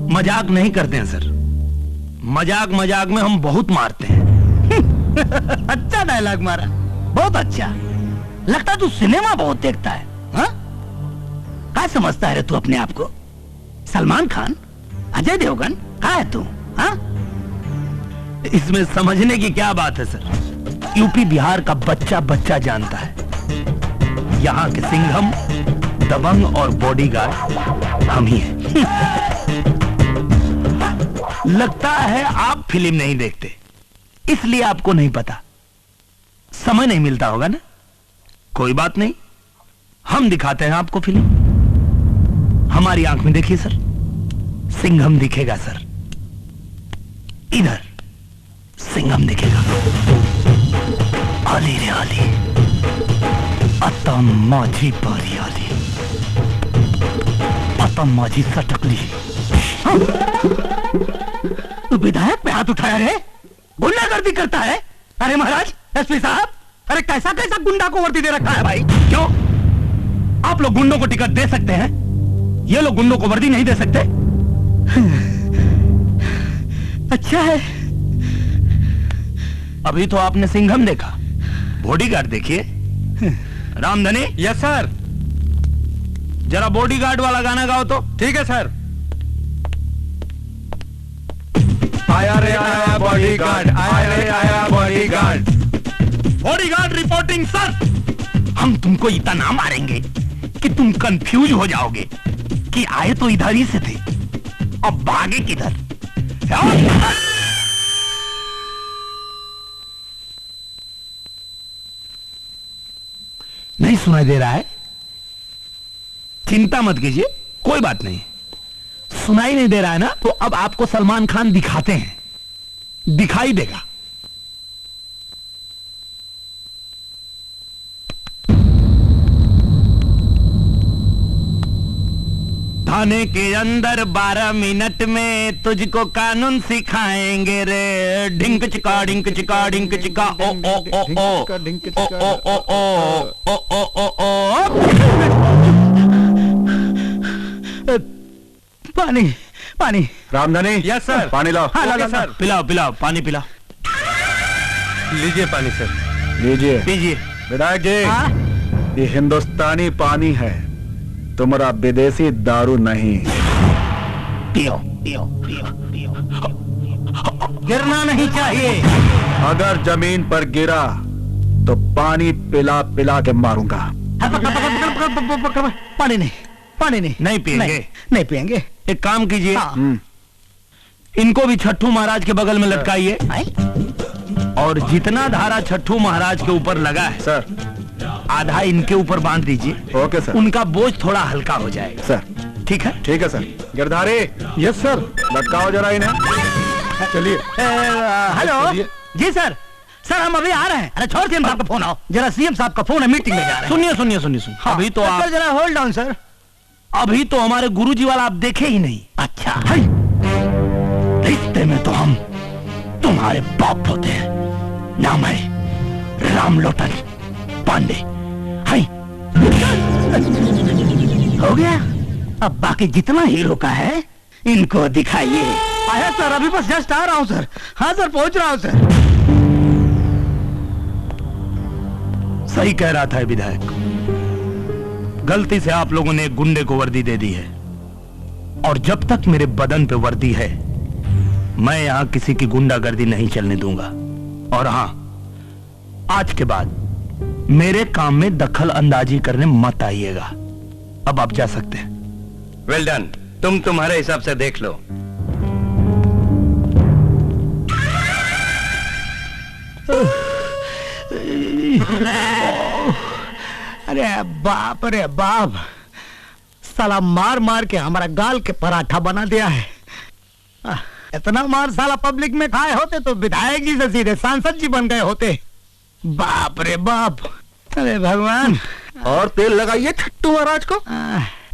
मजाक नहीं करते हैं सर, मजाक मजाक में हम बहुत मारते हैं। अच्छा डायलॉग मारा, बहुत अच्छा। लगता तू सिनेमा बहुत देखता है। हाँ? क्या समझता है रे तू अपने आप को? सलमान खान, अजय देवगन, क्या है तू? हाँ? इसमें समझने की क्या बात है सर? यूपी बिहार का बच्चा बच्चा जानता है, यहाँ के सिंघम, दबंग और बॉडीगार्ड हम ही हैं। लगता है आप फिल्म नहीं देखते, इसलिए आपको नहीं पता। समय नहीं मिलता होगा ना? कोई बात नहीं, हम दिखाते हैं आपको फिल्म। हमारी आंख में देखिए सर, सिंघम दिखेगा सर। इधर सिंघम दिखेगा। आली रे आली, अतम माझी बारी आली, अतम माझी सटकली। तू विधायक पे हाथ उठाया रे? गुंडागर्दी करता है? अरे महाराज, एसपी साहब, अरे कैसा कैसा गुंडा को वर्दी दे रखा है भाई? क्यों? आप लोग गुंडों को टिकट दे सकते हैं, ये लोग गुंडों को वर्दी नहीं दे सकते? अच्छा है। अभी तो आपने सिंघम देखा, बॉडीगार्ड देखिए। रामधनी। Yes sir. जरा बॉडीगार्ड वाला गाना गाओ तो। ठीक है सर। आया रे आया बॉडीगार्ड, आया रे आया बॉडीगार्ड। Bodyguard reporting sir. हम तुमको इतना मारेंगे कि तुम कंफ्यूज हो जाओगे कि आए तो इधर ही से थे, अब भागे किधर? नहीं सुनाई दे रहा है? चिंता मत कीजिए, कोई बात नहीं। सुनाई नहीं दे रहा है ना, तो अब आपको सलमान खान दिखाते हैं, दिखाई देगा। आने के अंदर 12 मिनट में तुझको कानून सिखाएंगे रे। ढिंक चिका ढिंक चिका ढिंक चिका ओ ओ ओ ओ ओ ओ ओ ओ ओ ओ। पानी पानी। रामधनी। Yes sir. पानी लाओ। हाँ लाओ सर। पिलाओ पिलाओ पानी पिलाओ। लीजिए पानी सर। लीजिए पीजिए। विधायक जी, ये हिंदुस्तानी पानी है, तुम्हारा विदेशी दारू नहीं। पियो पियो पियो पियो। गिरना नहीं चाहिए। अगर जमीन पर गिरा तो पानी पिला पिला के मारूंगा। पानी नहीं पानी नहीं। नहीं पिएंगे नहीं पिएंगे। एक काम कीजिए, इनको भी छट्टू महाराज के बगल में लटकाइए और जितना धारा छट्टू महाराज के ऊपर लगा है सर, आधा इनके ऊपर बांध दीजिए। Okay sir. उनका बोझ थोड़ा हल्का हो जाएगा सर। ठीक है? ठीक है सर। गिरधारी। Yes sir. लटकाओ जरा इन्हें। चलिए। हेलो जी सर। सर हम अभी आ रहे हैं। अरे छोड़ सीएम साहब का फोन आओ जरा। सीएम साहब का फोन है, मीटिंग में जा रहे हैं। सुनिए सुनिए सुनिए सुनिए। अभी तो आप जरा होल्ड डाउन सर। अभी तो हमारे गुरुजी वाला आप देखे ही नहीं। अच्छा रिश्ते में तो हम तुम्हारे बाप होते हैं। नाम है रामलोटन पांडे। हाय हो गया। अब बाकी जितना हीरो का है इनको दिखाइए। आया सर, अभी बस जस्ट आ रहा हूँ सर। हाँ सर पहुंच रहा हूँ सर। सही कह रहा था विधायक, गलती से आप लोगों ने एक गुंडे को वर्दी दे दी है और जब तक मेरे बदन पे वर्दी है मैं यहां किसी की गुंडागर्दी नहीं चलने दूंगा। और हां, आज के बाद मेरे काम में दखल अंदाजी करने मत आइएगा। अब आप जा सकते हैं। Well done. तुम तुम्हारे हिसाब से देख लो। अरे बाप साला मार मार के हमारा गाल के पराठा बना दिया है। इतना मार साला पब्लिक में खाए होते तो विधायक जी से सीधे सांसद जी बन गए होते। बाप रे बाप। अरे भगवान। और तेल लगाइए छट्टू महाराज को।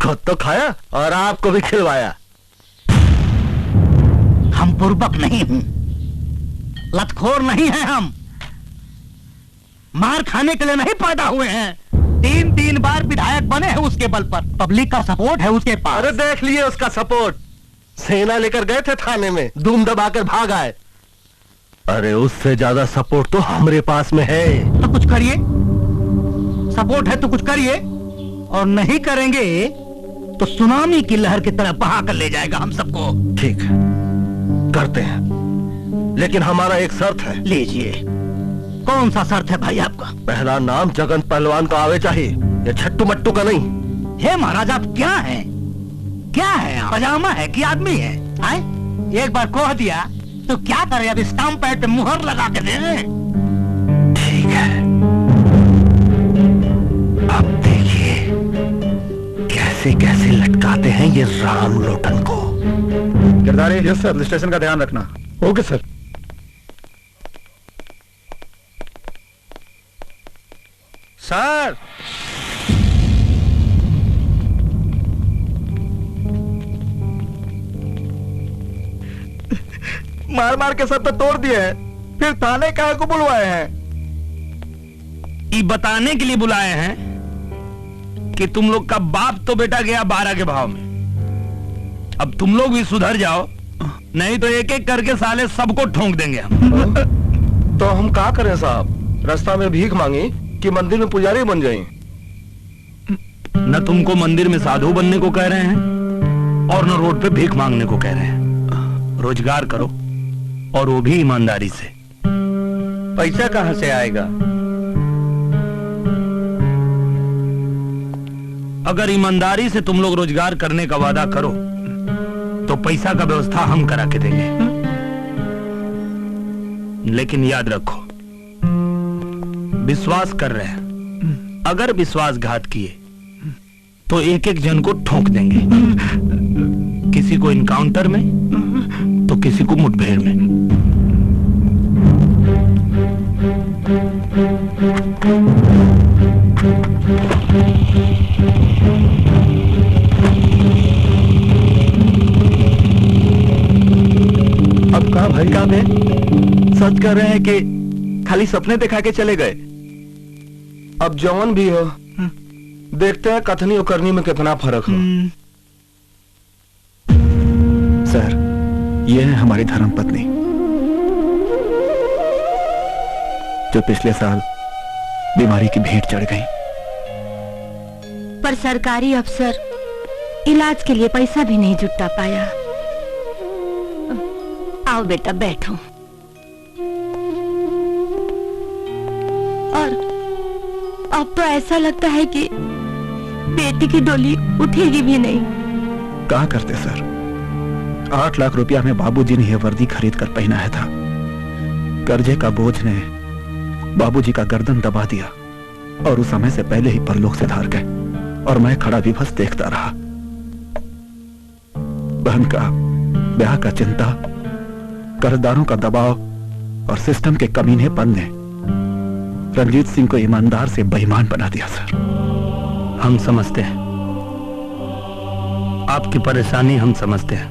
खुद तो खाया और आपको भी खिलवाया। हम बुर्बक नहीं हूं, लतखोर नहीं है। हम मार खाने के लिए नहीं पैदा हुए हैं। 3 बार विधायक बने हैं उसके बल पर। पब्लिक का सपोर्ट है उसके पास। अरे देख लिए उसका सपोर्ट। सेना लेकर गए थे थाने में, धूम दबाकर भाग आए। अरे उससे ज्यादा सपोर्ट तो हमारे पास में है। तो कुछ करिए। सपोर्ट है तो कुछ करिए, और नहीं करेंगे तो सुनामी की लहर की तरह बहा कर ले जाएगा हम सबको। ठीक है, करते हैं, लेकिन हमारा एक शर्त है। लीजिए। कौन सा शर्त है भाई आपका? पहला नाम जगन पहलवान का आवे चाहिए, ये छट्टू मट्टू का नहीं। हे महाराज, आप क्या हैं? क्या है आप? पजामा है कि आदमी है? आए? एक बार कह दिया तो क्या करे? अब स्टाम्प पैड पे मुहर लगा के दे। ठीक है, अब देखिए कैसे कैसे लटकाते हैं ये रामलोटन को। गिरधारी। Yes sir. स्टेशन का ध्यान रखना। Okay sir. सर मार मार के सब तो तोड़ दिए हैं, फिर थाने काहे को बुलवाए हैं? ये बताने के लिए बुलाए हैं कि तुम लोग का बाप तो बेटा गया 12 के भाव में। अब तुम लोग भी सुधर जाओ, नहीं तो एक एक करके साले सबको ठोंक देंगे हम। तो हम क्या करें साहब? रास्ता में भीख मांगी कि मंदिर में पुजारी बन जाएं? न तुमको मंदिर में साधु बनने को कह रहे हैं और न रोड पे भीख मांगने को कह रहे हैं। रोजगार करो, और वो भी ईमानदारी से। पैसा कहां से आएगा? अगर ईमानदारी से तुम लोग रोजगार करने का वादा करो तो पैसा का व्यवस्था हम करा के देंगे। लेकिन याद रखो, विश्वास कर रहे हैं, अगर विश्वासघात किए तो एक एक जन को ठोक देंगे। किसी को इनकाउंटर में तो किसी को मुठभेड़ में। कहा भाई? काम है। सच कर रहे हैं कि खाली सपने दिखा के चले गए? अब जौन भी हो, देखते हैं कथनी और करनी में कितना फर्क हो। सर, ये है हमारी धर्म पत्नी, जो पिछले साल बीमारी की भेंट चढ़ गई। पर सरकारी अफसर इलाज के लिए पैसा भी नहीं जुटा पाया। आओ बेटा बैठो। और अब तो ऐसा लगता है कि बेटी की डोली उठेगी भी नहीं। कहा करते सर, 8 लाख रुपया में बाबूजी ने यह वर्दी खरीद कर पहनाया था। कर्जे का बोझ ने बाबूजी का गर्दन दबा दिया और उस समय से पहले ही परलोक से धार गए, और मैं खड़ा भी बस देखता रहा। बहन का ब्याह का चिंता, कर्जदारों का दबाव और सिस्टम के कमीनेपन ने रंजीत सिंह को ईमानदार से बेईमान बना दिया सर। हम समझते हैं आपकी परेशानी, हम समझते हैं।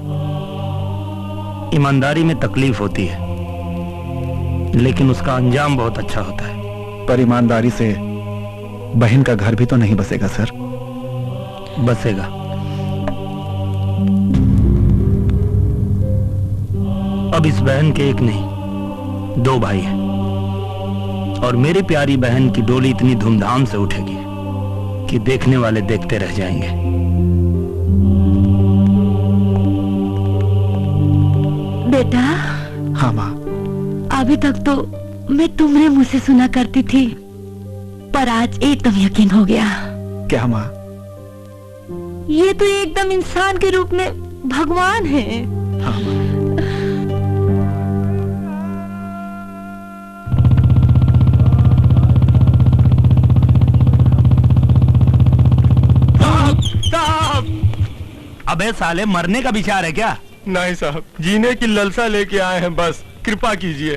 ईमानदारी में तकलीफ होती है, लेकिन उसका अंजाम बहुत अच्छा होता है। पर ईमानदारी से बहन का घर भी तो नहीं बसेगा सर। बसेगा। अब इस बहन के एक नहीं 2 भाई हैं, और मेरी प्यारी बहन की डोली इतनी धूमधाम से उठेगी कि देखने वाले देखते रह जाएंगे। बेटा। हाँ माँ। अभी तक तो मैं तुम्हारे मुंह से सुना करती थी, पर आज एकदम यकीन हो गया। क्या माँ? ये तो एकदम इंसान के रूप में भगवान है। हाँ माँ। अबे साले, मरने का विचार है क्या? नहीं साहब, जीने की ललसा लेके आए हैं, बस कृपा कीजिए।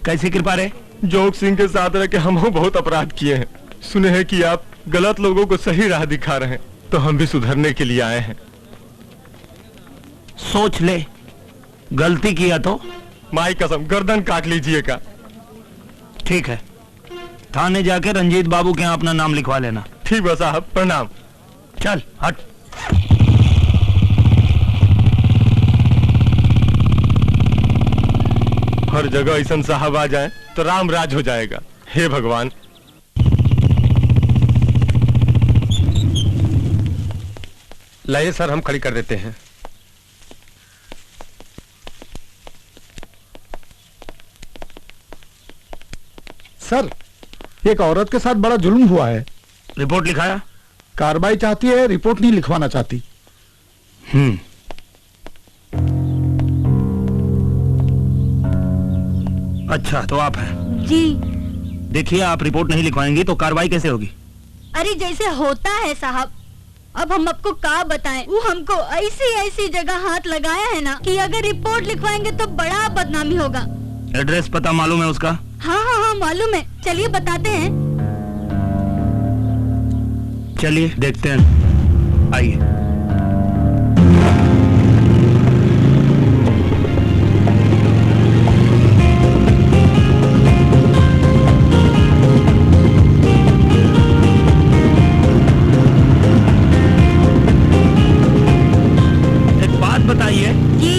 कैसी कृपा रे? जोग सिंह के साथ रह के हम बहुत अपराध किए हैं। सुने हैं कि आप गलत लोगों को सही राह दिखा रहे हैं, तो हम भी सुधरने के लिए आए हैं। सोच ले, गलती किया तो माई कसम गर्दन काट लीजिएगा। ठीक है, थाने जाके रंजीत बाबू के यहाँ अपना नाम लिखवा लेना। ठीक है साहब, प्रणाम। चल हट। हर जगह ऐसा साहब आ जाए तो राम राज हो जाएगा। हे भगवान। लाइए सर, हम खड़ी कर देते हैं। सर, एक औरत के साथ बड़ा जुल्म हुआ है। रिपोर्ट लिखाया? कार्रवाई चाहती है, रिपोर्ट नहीं लिखवाना चाहती। अच्छा, तो आप हैं? जी। देखिए, आप रिपोर्ट नहीं लिखवाएंगी तो कार्रवाई कैसे होगी? अरे जैसे होता है साहब, अब हम आपको क्या बताएं। वो हमको ऐसी ऐसी जगह हाथ लगाया है ना कि अगर रिपोर्ट लिखवाएंगे तो बड़ा बदनामी होगा। एड्रेस पता मालूम है उसका? हाँ हाँ हाँ मालूम है, चलिए बताते हैं। चलिए देखते हैं, आइए। एक बात बताइए जी,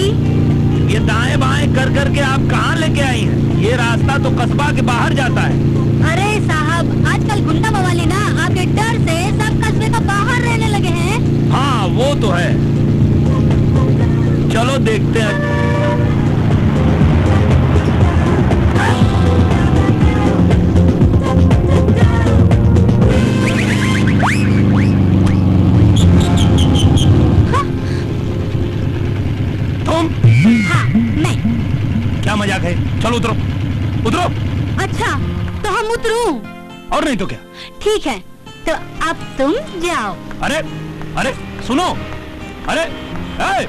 ये दाएं बाएं कर करके आप कहाँ लेके आई हैं? ये रास्ता तो कस्बा के बाहर जाता है। अरे साहब, आजकल गुंडा मवाली ना आपके डर से सब कस्बे का बाहर रहने लगे हैं। हाँ वो तो है, चलो देखते हैं। तुम? हाँ मैं। क्या मजाक है? चलो उतरो, उतरो। अच्छा तो हम उतरूं? और नहीं तो क्या? ठीक है, तो अब तुम जाओ। अरे अरे सुनो, अरे ए!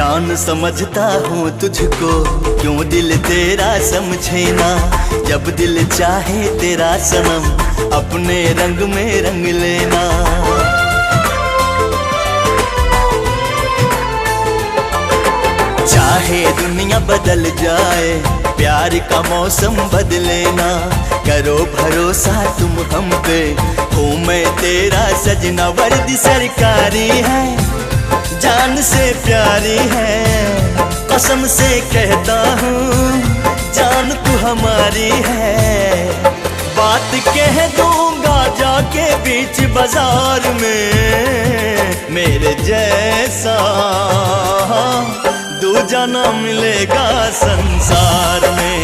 जान समझता हूँ तुझको, क्यों दिल तेरा समझे ना। जब दिल चाहे तेरा सनम, अपने रंग में रंग लेना। चाहे दुनिया बदल जाए, प्यार का मौसम बदले ना। करो भरोसा तुम हम पे, हूँ मैं तेरा सजना। वर्दी सरकारी है, जान से प्यारी है, कसम से कहता हूँ जान तू हमारी है। बात कह दूंगा जाके बीच बाजार में, मेरे जैसा दूजा ना मिलेगा संसार में।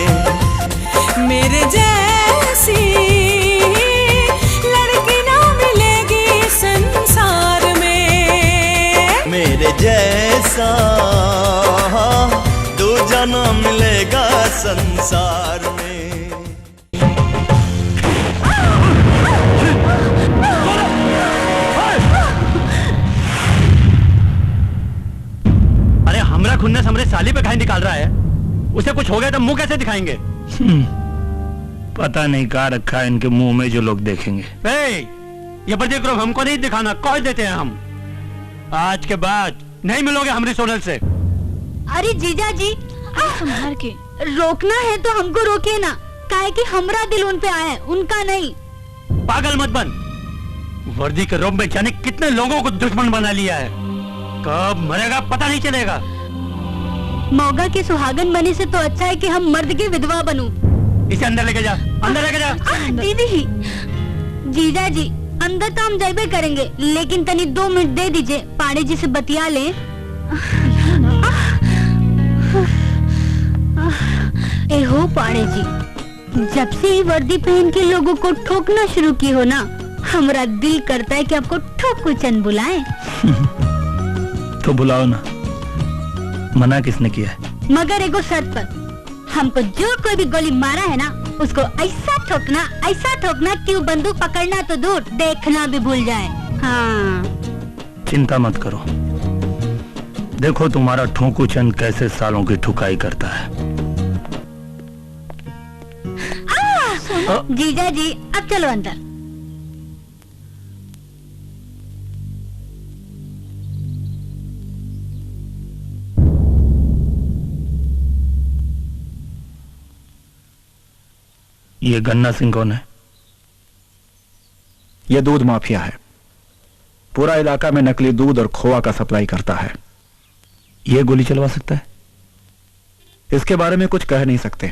मेरे जैसी लड़की ना मिलेगी संसार में। मेरे जैसा दूजा ना मिलेगा संसार में। अरे हमरा खुन्नस हमरे साली पे काहे निकाल रहा है? उसे कुछ हो गया तो मुंह कैसे दिखाएंगे? पता नहीं कहा रखा है इनके मुंह में जो लोग देखेंगे। ये बर्दी ग्रुप हमको नहीं दिखाना, कह देते हैं हम। आज के बाद नहीं मिलोगे हमारी सोनल से। अरे जीजा जी, संभाल के रोकना है तो हमको रोकिए ना, काहे कि हमरा दिल उन पे आया है, उनका नहीं। पागल मत बन। वर्दी के रोब में जाने कितने लोगों को दुश्मन बना लिया है। कब मरेगा पता नहीं चलेगा। मौगा के सुहागन बने से तो अच्छा है कि हम मर्द की विधवा बनूं। इसे अंदर लेके जा, अंदर लेके जा। दीदी, जीजा जी, अंदर तो हम जाइबे करेंगे, लेकिन तनी 2 मिनट दे दीजिए, पाड़े जी से बतिया ले। एहो पाड़े जी, जब से ये वर्दी पहन के लोगों को ठोकना शुरू की हो ना, हमारा दिल करता है कि आपको ठोकू चंद बुलाएं। तो बुलाओ ना, मना किसने किया है? मगर एगो शर्त पर, हमको जो कोई भी गोली मारा है ना, उसको ऐसा ठोकना कि वो बंदूक पकड़ना तो दूर, देखना भी भूल जाए। हाँ। चिंता मत करो, देखो तुम्हारा ठोकू चंद कैसे सालों की ठुकाई करता है। जीजा जी, अब चलो अंदर। ये गन्ना सिंह कौन है? ये दूध माफिया है, पूरा इलाका में नकली दूध और खोआ का सप्लाई करता है। ये गोली चलवा सकता है? इसके बारे में कुछ कह नहीं सकते।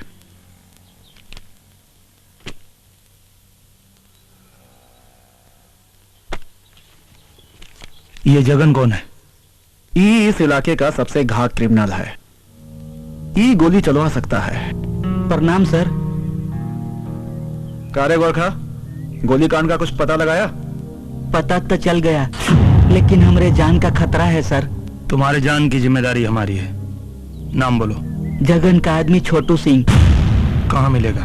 ये जगन कौन है? ई इस इलाके का सबसे घात क्रिमिनल है। ई गोली चलवा सकता है। प्रणाम सर। कारे गोरखा, गोलीकांड का कुछ पता लगाया? पता तो चल गया, लेकिन हमरे जान का खतरा है सर। तुम्हारे जान की जिम्मेदारी हमारी है। नाम बोलो। जगन का आदमी छोटू सिंह। कहाँ मिलेगा?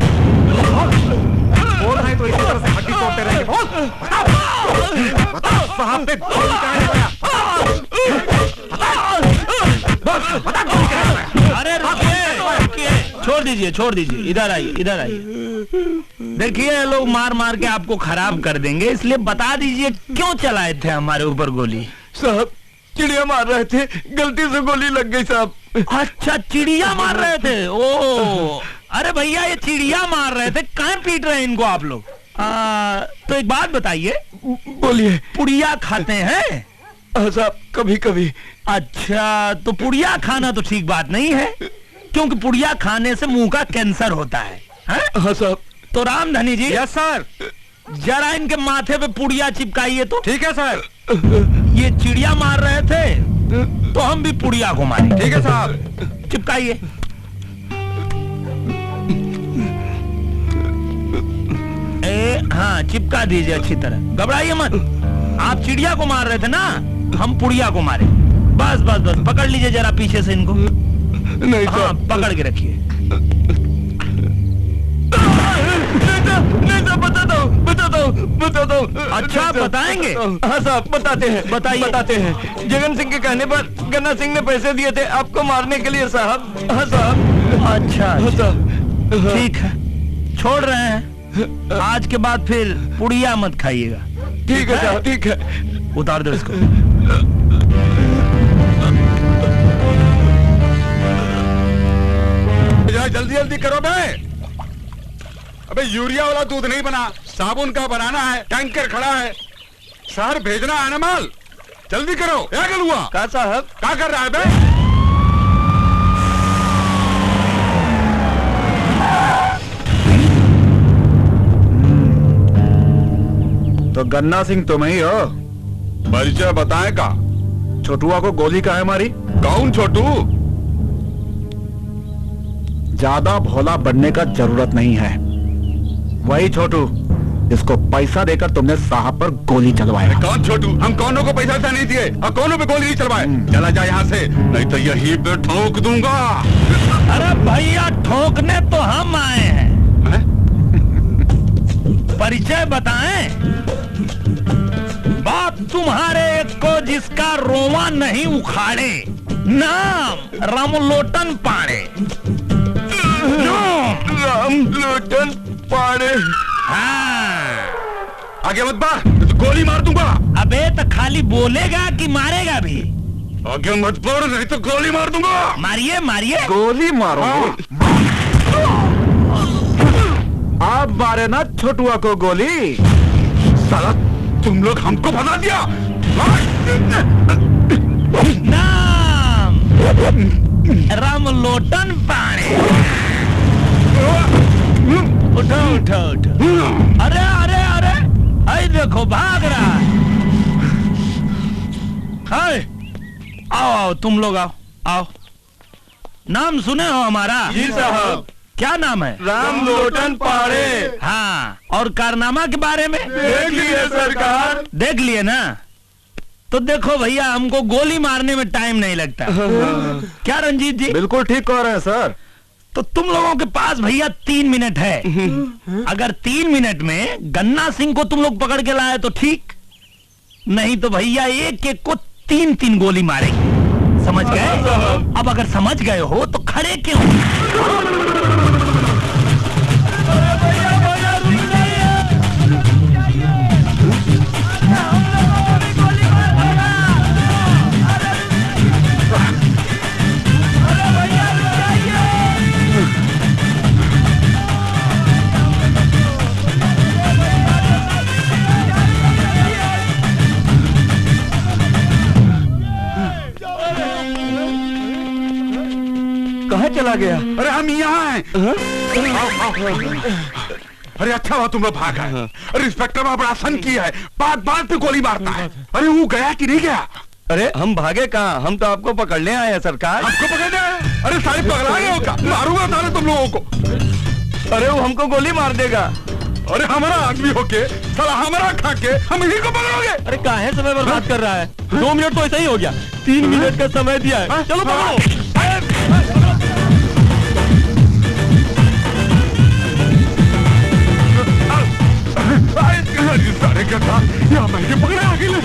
बोल रहे तो इसी तरह से हड्डी तोड़ते रहेंगे। बता साहब पे गोली कहाँ लगाया? अरे रुकिए, छोड़ दीजिए, इधर आइए। देखिए लोग मार मार के आपको खराब कर देंगे, इसलिए बता दीजिए क्यों चलाए थे हमारे ऊपर गोली? साहब, चिड़िया मार रहे थे, गलती से गोली लग गई साहब। अच्छा, चिड़िया मार रहे थे? ओ, अरे भैया ये चिड़िया मार रहे थे, कहाँ पीट रहे हैं इनको आप लोग? तो एक बात बताइए। बोलिए। पुड़िया खाते हैं? साहब, कभी कभी। अच्छा, तो पुड़िया खाना तो ठीक बात नहीं है, क्योंकि पुड़िया खाने से मुंह का कैंसर होता है। हाँ साहब। तो रामधनी जी। Yes sir. जरा इनके माथे पे पुड़िया चिपकाइए तो। ठीक है सर। ये चिड़िया मार रहे थे तो हम भी पुड़िया को मारे। ठीक है साहब। चिपकाइए। हाँ, चिपका दीजिए अच्छी तरह, घबराइए मत। आप चिड़िया को मार रहे थे ना, हम पुड़िया को मारे। बस पकड़ लीजिए जरा पीछे से इनको। नहीं हाँ, पकड़ के रखिए। नहीं, पता बताता हूँ। अच्छा, बताएंगे? हाँ साहब, बताते हैं। बताइए। बताते हैं। जगन सिंह के कहने पर गन्ना सिंह ने पैसे दिए थे आपको मारने के लिए साहब। हाँ साहब। अच्छा, हाँ साहब। ठीक है, छोड़ रहे हैं। आज के बाद फिर पुड़िया मत खाइएगा। ठीक है साहब, ठीक है। उतार दो इसको। जल्दी जल्दी करो बे। अबे यूरिया वाला दूध नहीं बना, साबुन का बनाना है, टैंकर खड़ा है, शहर भेजना है ना माल। जल्दी करो। क्या कर हुआ? का साहब? क्या कर रहा है बे? तो गन्ना सिंह तुम ही हो? परिचय बताए का? छोटुआ को गोली काहे मारी? कौन छोटू? ज्यादा भोला बनने का जरूरत नहीं है। वही छोटू जिसको पैसा देकर तुमने साहब पर गोली चलवाया। कौन छोटू? हम कौनों को पैसा नहीं दिए और कौनों पे गोली नहीं चलवाए। चला जा यहाँ से, नहीं तो यही पे ठोक दूंगा। अरे भैया, ठोकने तो हम आए हैं। परिचय बताएं? बाप तुम्हारे को जिसका रोवा नहीं उखाड़े, नाम रामलोटन पाड़े। रामलोटन पाड़े। हाँ, आगे मत बढ़, तो गोली मार दूंगा। अबे तो खाली बोलेगा कि मारेगा भी? आगे मत बढ़, नहीं तो गोली मार दूंगा। मारिए मारिए। गोली मारो। आप मारे ना छोटुआ को गोली। साला तुम लोग हमको फंसा दिया। नाम रामलोटन पाड़े। उठो उठो उठो। अरे अरे अरे, आई देखो भाग रहा है। आओ आओ, तुम लोग आओ आओ। नाम सुने हो हमारा? जी साहब। क्या नाम है? रामलोटन पाड़े। हाँ, और कारनामा के बारे में? देख लिए सरकार। देख लिए ना? तो देखो भैया, हमको गोली मारने में टाइम नहीं लगता। क्या रंजीत जी? बिल्कुल ठीक कह रहे हैं सर। तो तुम लोगों के पास भैया 3 मिनट है। अगर 3 मिनट में गन्ना सिंह को तुम लोग पकड़ के लाए तो ठीक, नहीं तो भैया एक एक को 3-3 गोली मारेंगे। समझ गए? अब अगर समझ गए हो तो खड़े क्यों? कहाँ चला गया? अरे हम यहाँ हैं। अरे अच्छा हुआ तुम लोग भाग गए। अरे इंस्पेक्टर वहाँ बड़ा सन किया है, बात बात पे गोली मारता है। अरे वो गया कि नहीं गया? अरे हम भागे कहाँ, हम तो आपको पकड़ने आए हैं सरकार। हमको पकड़ने आए? अरे सारे पगला गए हो क्या? मारूंगा सारे तुम लोगों को। अरे वो हमको गोली मार देगा। अरे हमारा आदमी होके साला हमारा खा के हम इन्हीं को पकड़ोगे? अरे काहे समय बर्बाद कर रहा है? 2 मिनट तो ऐसा ही हो गया, 3 मिनट का समय दिया है। चलो पकड़ो। सारे क्या था यहाँ मैंने पकड़े अकेले।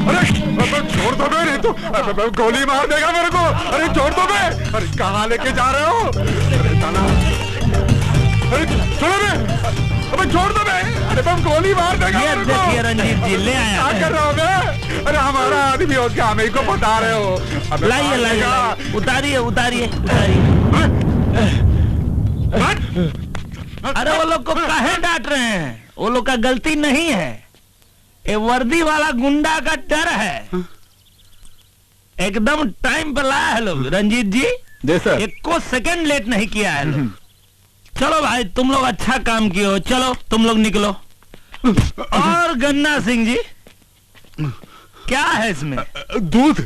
अरे छोड़ दो बे, नहीं तो गोली मार देगा मेरे को। अरे छोड़ दो बे। अरे कहाँ लेके जा रहे हो? अरे ताला, अरे छोड़ो बे। अबे छोड़ दो बे। अरे तुम गोली मार देगा मेरे को। देखिए रंजीत जी, ले आया। क्या कर रहे हो बे? अरे हमारा आदमी हो क्या, हमें को बता रहे हो? लाइए लाइए, उतारिए उतारिए उतारिए। अरे वो लोग को काहे डांट रहे हैं? वो लोग का गलती नहीं है, ये वर्दी वाला गुंडा का डर है। एकदम टाइम पे लाया है लोग। रंजीत जी, एक को सेकंड लेट नहीं किया है लोग। चलो भाई, तुम लोग अच्छा काम किए हो। चलो तुम लोग निकलो। और गन्ना सिंह जी, क्या है इसमें? दूध।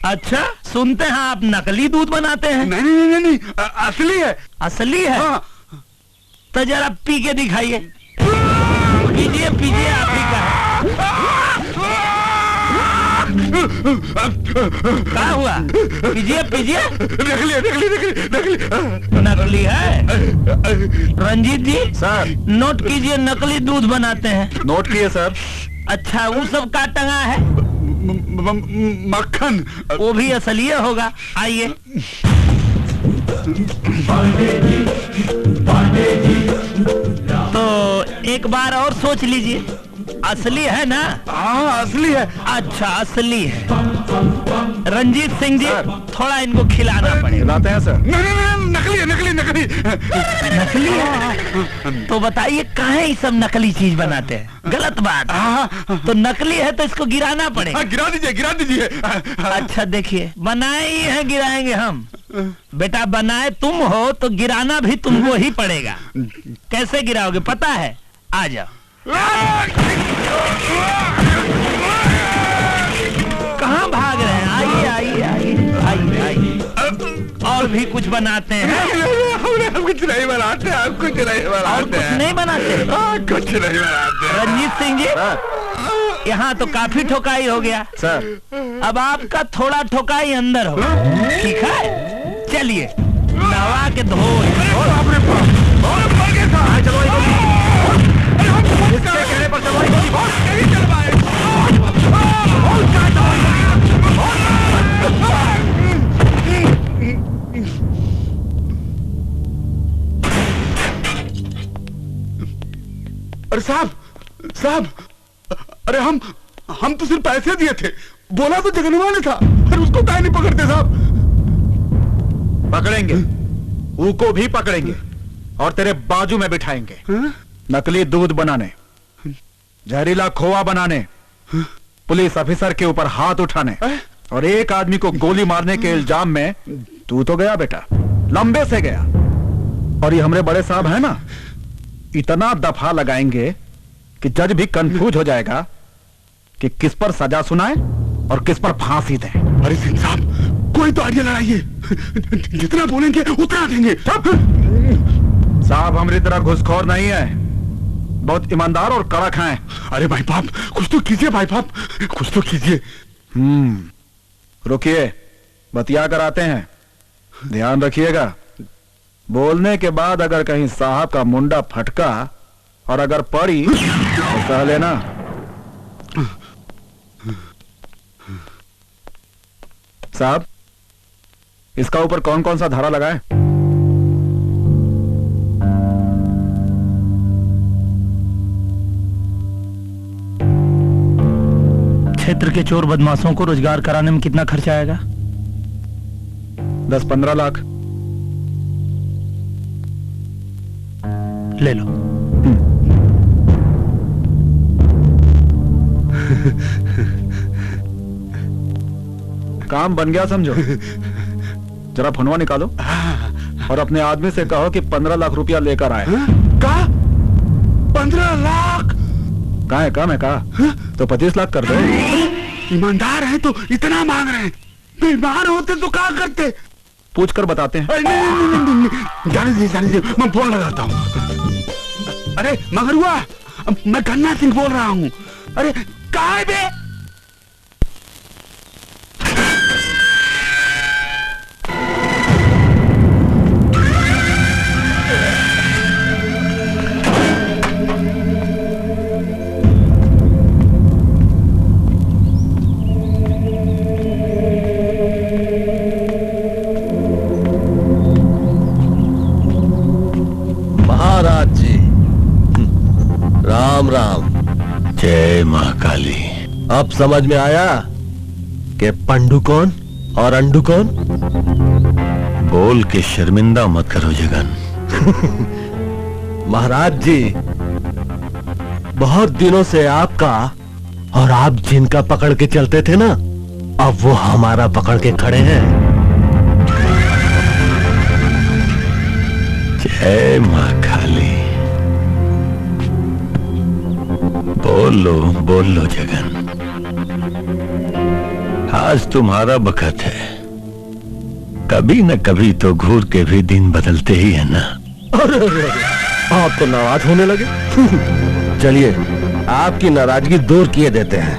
अच्छा, सुनते हैं आप नकली दूध बनाते हैं। नहीं नहीं नहीं, नहीं असली है। असली है? हाँ। तो जरा पी के दिखाइए। पीजिए पीजिए, आप ही का है। क्या हुआ? पीजिए पीजिए। नकली है? रंजीत जी सर, नोट कीजिए, नकली दूध बनाते हैं। नोट किए सर। अच्छा, वो सब का टंगा है? मक्खन। वो भी असली होगा। आइए। तो एक बार और सोच लीजिए, असली है ना? हाँ असली है। अच्छा असली है। रंजीत सिंह जी थोड़ा इनको खिलाना पड़ेगा। खिलाते हैं सर। नहीं, नकली है, नकली नकली नकली है? तो बताइए काहे ये सब नकली चीज बनाते हैं? गलत बात। तो नकली है तो इसको गिराना पड़ेगा। गिरा दीजिए, गिरा दीजिए। अच्छा देखिए, बनाए ही है, गिराएंगे हम। बेटा बनाए तुम हो तो गिराना भी तुमको ही पड़ेगा। कैसे गिराओगे पता है? आ जाओ। कहाँ भाग रहे हैं? आइए आइए आइए आइए आइए। और भी कुछ बनाते हैं? कुछ नहीं बनाते, आप कुछ नहीं बनाते। कुछ नहीं बनाते? कुछ नहीं बनाते। रंजीत सिंह जी, यहाँ तो काफी ठोकाई हो गया सर। अब आपका थोड़ा ठोकाई अंदर हो। ठीक है, चलिए नवा के धो। अरे साहब, साहब, अरे हम तो सिर्फ पैसे दिए थे, बोला तो जगनवा ने था, अरे उसको काहे नहीं पकड़ते साहब? पकड़ेंगे, ऊ को भी पकड़ेंगे और तेरे बाजू में बिठाएंगे। नकली दूध बनाने, जहरीला खोआ बनाने, पुलिस ऑफिसर के ऊपर हाथ उठाने और एक आदमी को गोली मारने के इल्जाम में तू तो गया बेटा, लंबे से गया। और ये हमारे बड़े साहब है ना, इतना दफा लगाएंगे कि जज भी कंफ्यूज हो जाएगा कि किस पर सजा सुनाए और किस पर फांसी दें। अरे सिंह साहब, कोई तो आइडिया लगाइए, जितना बोलेंगे उतना देंगे। साहब हमारी तरह घुसखोर नहीं है, बहुत ईमानदार और कड़क हैं। अरे भाई बाप, कुछ तो कीजिए भाई बाप, कुछ तो कीजिए। रुकिए, बतिया कर आते हैं। ध्यान रखिएगा, बोलने के बाद अगर कहीं साहब का मुंडा फटका और अगर पड़ी तो कह लेना। साहब, इसका ऊपर कौन कौन सा धारा लगाए? क्षेत्र के चोर बदमाशों को रोजगार कराने में कितना खर्चा आएगा? 10-15 लाख। ले लो। काम बन गया समझो। जरा फोनवा निकालो और अपने आदमी से कहो कि 15 लाख रुपया लेकर आए। का 15 लाख? कहा है कम है? कहा तो 25 लाख कर दो। ईमानदार है तो इतना मांग रहे हैं, बीमार होते तो क्या करते? पूछ कर बताते हैं। नहीं, जाने दीजिए, मैं फोन लगाता हूँ। अरे मगरुआ, मैं गन्ना सिंह बोल रहा हूँ। अरे कहाँ है बे? महाराज जी, राम राम। जय महाकाली। अब समझ में आया कि पंडू कौन और अंडू कौन? बोल के शर्मिंदा मत करो जगन। महाराज जी, बहुत दिनों से आपका और आप जिनका पकड़ के चलते थे ना, अब वो हमारा पकड़ के खड़े हैं। जय महाकाली। बोल लो जगन, आज तुम्हारा बखत है। कभी न कभी तो घूर के भी दिन बदलते ही है ना। अरे, आप तो नाराज होने लगे। चलिए आपकी नाराजगी दूर किए देते हैं।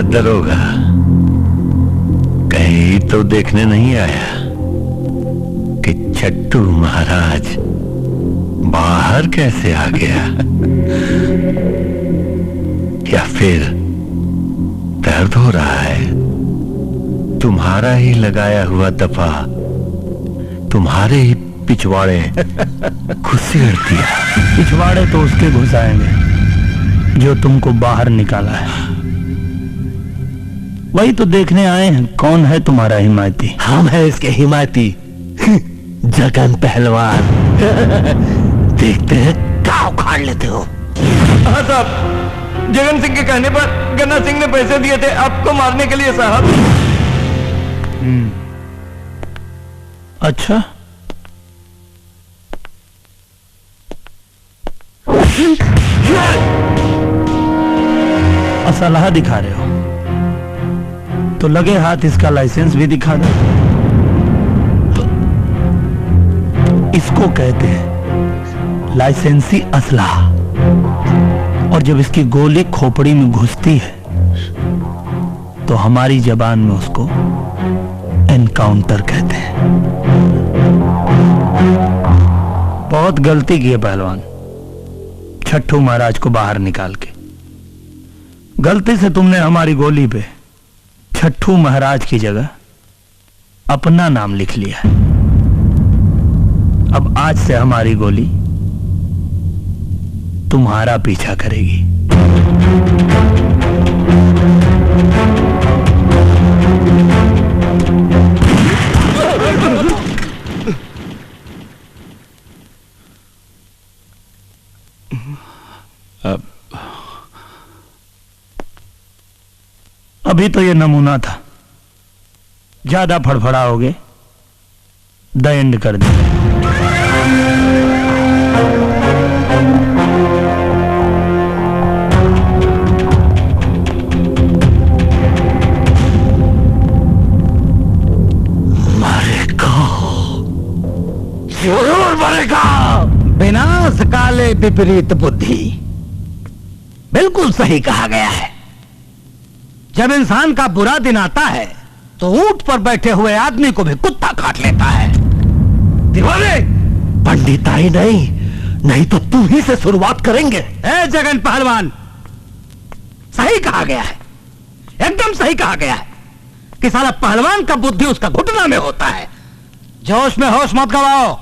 दरोगा, कहीं तो देखने नहीं आया कि छट्टू महाराज बाहर कैसे आ गया? या फिर दर्द हो रहा है? तुम्हारा ही लगाया हुआ दफा तुम्हारे ही पिछवाड़े घुसेड़ दिया। पिछवाड़े तो उसके घुसाएंगे जो तुमको बाहर निकाला है। वही तो देखने आए हैं कौन है तुम्हारा हिमायती। हम है इसके हिमायती, जगन पहलवान। देखते हैं क्या उखाड़ लेते हो। हाँ साहब, जगन सिंह के कहने पर गन्ना सिंह ने पैसे दिए थे आपको मारने के लिए साहब। अच्छा, असलहा दिखा रहे हो तो लगे हाथ इसका लाइसेंस भी दिखा दो। इसको कहते हैं लाइसेंसी असलहा। और जब इसकी गोली खोपड़ी में घुसती है तो हमारी जबान में उसको एनकाउंटर कहते हैं। बहुत गलती की है पहलवान, छट्टू महाराज को बाहर निकाल के। गलती से तुमने हमारी गोली पे छट्टू महाराज की जगह अपना नाम लिख लिया है। अब आज से हमारी गोली तुम्हारा पीछा करेगी। अभी तो ये नमूना था, ज्यादा फड़फड़ाओगे द एंड कर दे। जरूर मरेगा। विनाश काले विपरीत बुद्धि, बिल्कुल सही कहा गया है। जब इंसान का बुरा दिन आता है तो ऊंट पर बैठे हुए आदमी को भी कुत्ता काट लेता है। दीवाने, पंडिताई नहीं तो तुम ही से शुरुआत करेंगे। ए जगन पहलवान, सही कहा गया है, एकदम सही कहा गया है कि साला पहलवान का बुद्धि उसका घुटना में होता है। जोश में होश मत गवाओ,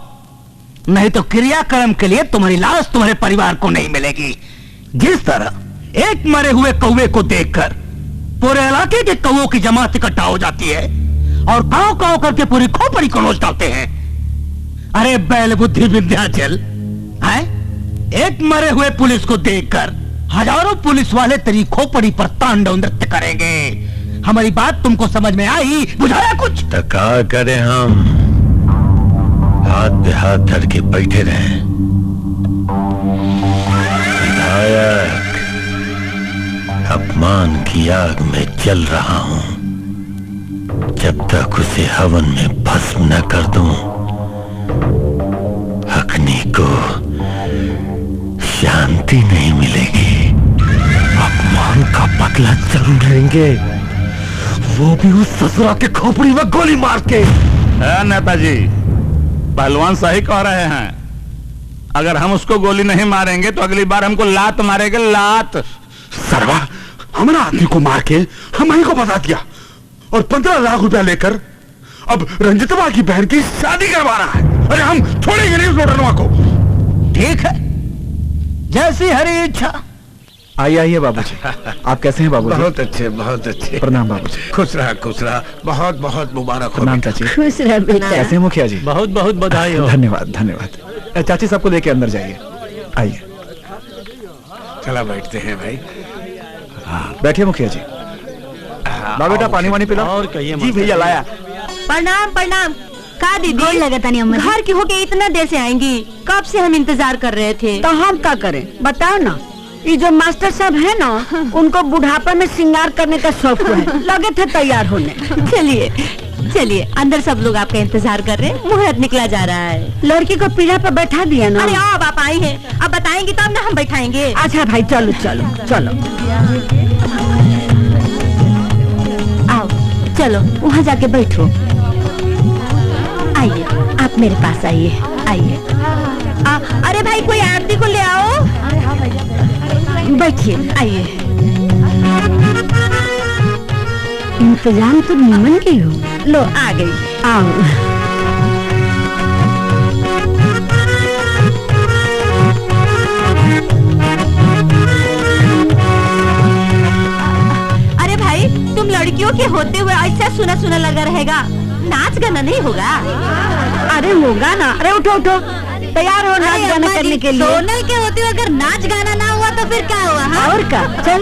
नहीं तो क्रियाक्रम के लिए तुम्हारी लाश तुम्हारे परिवार को नहीं मिलेगी। जिस तरह एक मरे हुए कौवे को देखकर पूरे इलाके के कौवों की जमात इकट्ठा हो जाती है और काव काव करके पूरी खोपड़ी को नोच डालते हैं। अरे बैल बुद्धि विंध्याचल, है एक मरे हुए पुलिस को देखकर हजारों पुलिस वाले तेरी खोपड़ी पर तांडव नृत्य करेंगे। हमारी बात तुमको समझ में आई? बुझाया कुछ? तो क्या करें हम? हाथ पे हाथ धर के बैठे रहे। विधायक, अपमान की आग में जल रहा हूं। जब तक उसे हवन में भस्म न कर दूं, अग्नि को शांति नहीं मिलेगी। अपमान का बदला जरूर लेंगे, वो भी उस ससुरा के खोपड़ी में गोली मार के। नेताजी, पहलवान सही कह रहे हैं। अगर हम उसको गोली नहीं मारेंगे तो अगली बार हमको लात मारेंगे, लात। सरवा, हमारा आदमी को मार के हम ही को बता दिया और 15 लाख रुपया लेकर अब रंजितवा की बहन की शादी करवा रहा है। अरे हम छोड़ेंगे नहीं उस लोटनवा को। ठीक है, जैसी हरी इच्छा। आइए बाबूजी। आप कैसे हैं बाबूजी? बहुत अच्छे, बहुत अच्छे। प्रणाम बाबूजी। खुश रहा, खुश रहा। बहुत बहुत मुबारक हो। प्रणाम चाची। खुश रह बेटा। कैसे हैं मुखिया जी? बहुत बहुत बधाई हो। धन्यवाद धन्यवाद। चाची सबको लेके अंदर जाइए। आइए। चला बैठते हैं भाई। बैठिए मुखिया जी। ला बेटा, पानी वानी पिला। और कहिए जी भैया लाया। प्रणाम प्रणाम। का दीदी लगता नहीं, अम्मा घर की होके इतना देर से आएंगी? कब से हम इंतजार कर रहे थे। तो हम क्या करें बताओ ना। ये जो मास्टर साहब है ना, उनको बुढ़ापा में श्रृंगार करने का शौक है, लगे थे तैयार होने। चलिए चलिए, अंदर सब लोग आपका इंतजार कर रहे हैं। मुहूर्त निकला जा रहा है। लड़की को पीढ़ा पर बैठा दिया ना। अरे अब आप आई हैं, अब बताएंगी तब ना हम बैठाएंगे। अच्छा भाई, चलो चलो चलो। चलो वहाँ जाके बैठो। आइए, आप मेरे पास आइए, आइए। अरे भाई कोई आरती को ले आओ। बैठिए, आइए। इंतजाम तो निमन की हो। लो आ गई, आओ। तुम लड़कियों के होते हुए ऐसा सुना सुना लगा रहेगा, नाच गाना नहीं होगा? अरे होगा ना। अरे उठो उठो, तैयार हो नाच गाना करने के लिए। सोनल के होते हुए अगर नाच गाना ना हुआ तो फिर क्या हुआ? हाँ? और क्या, चल।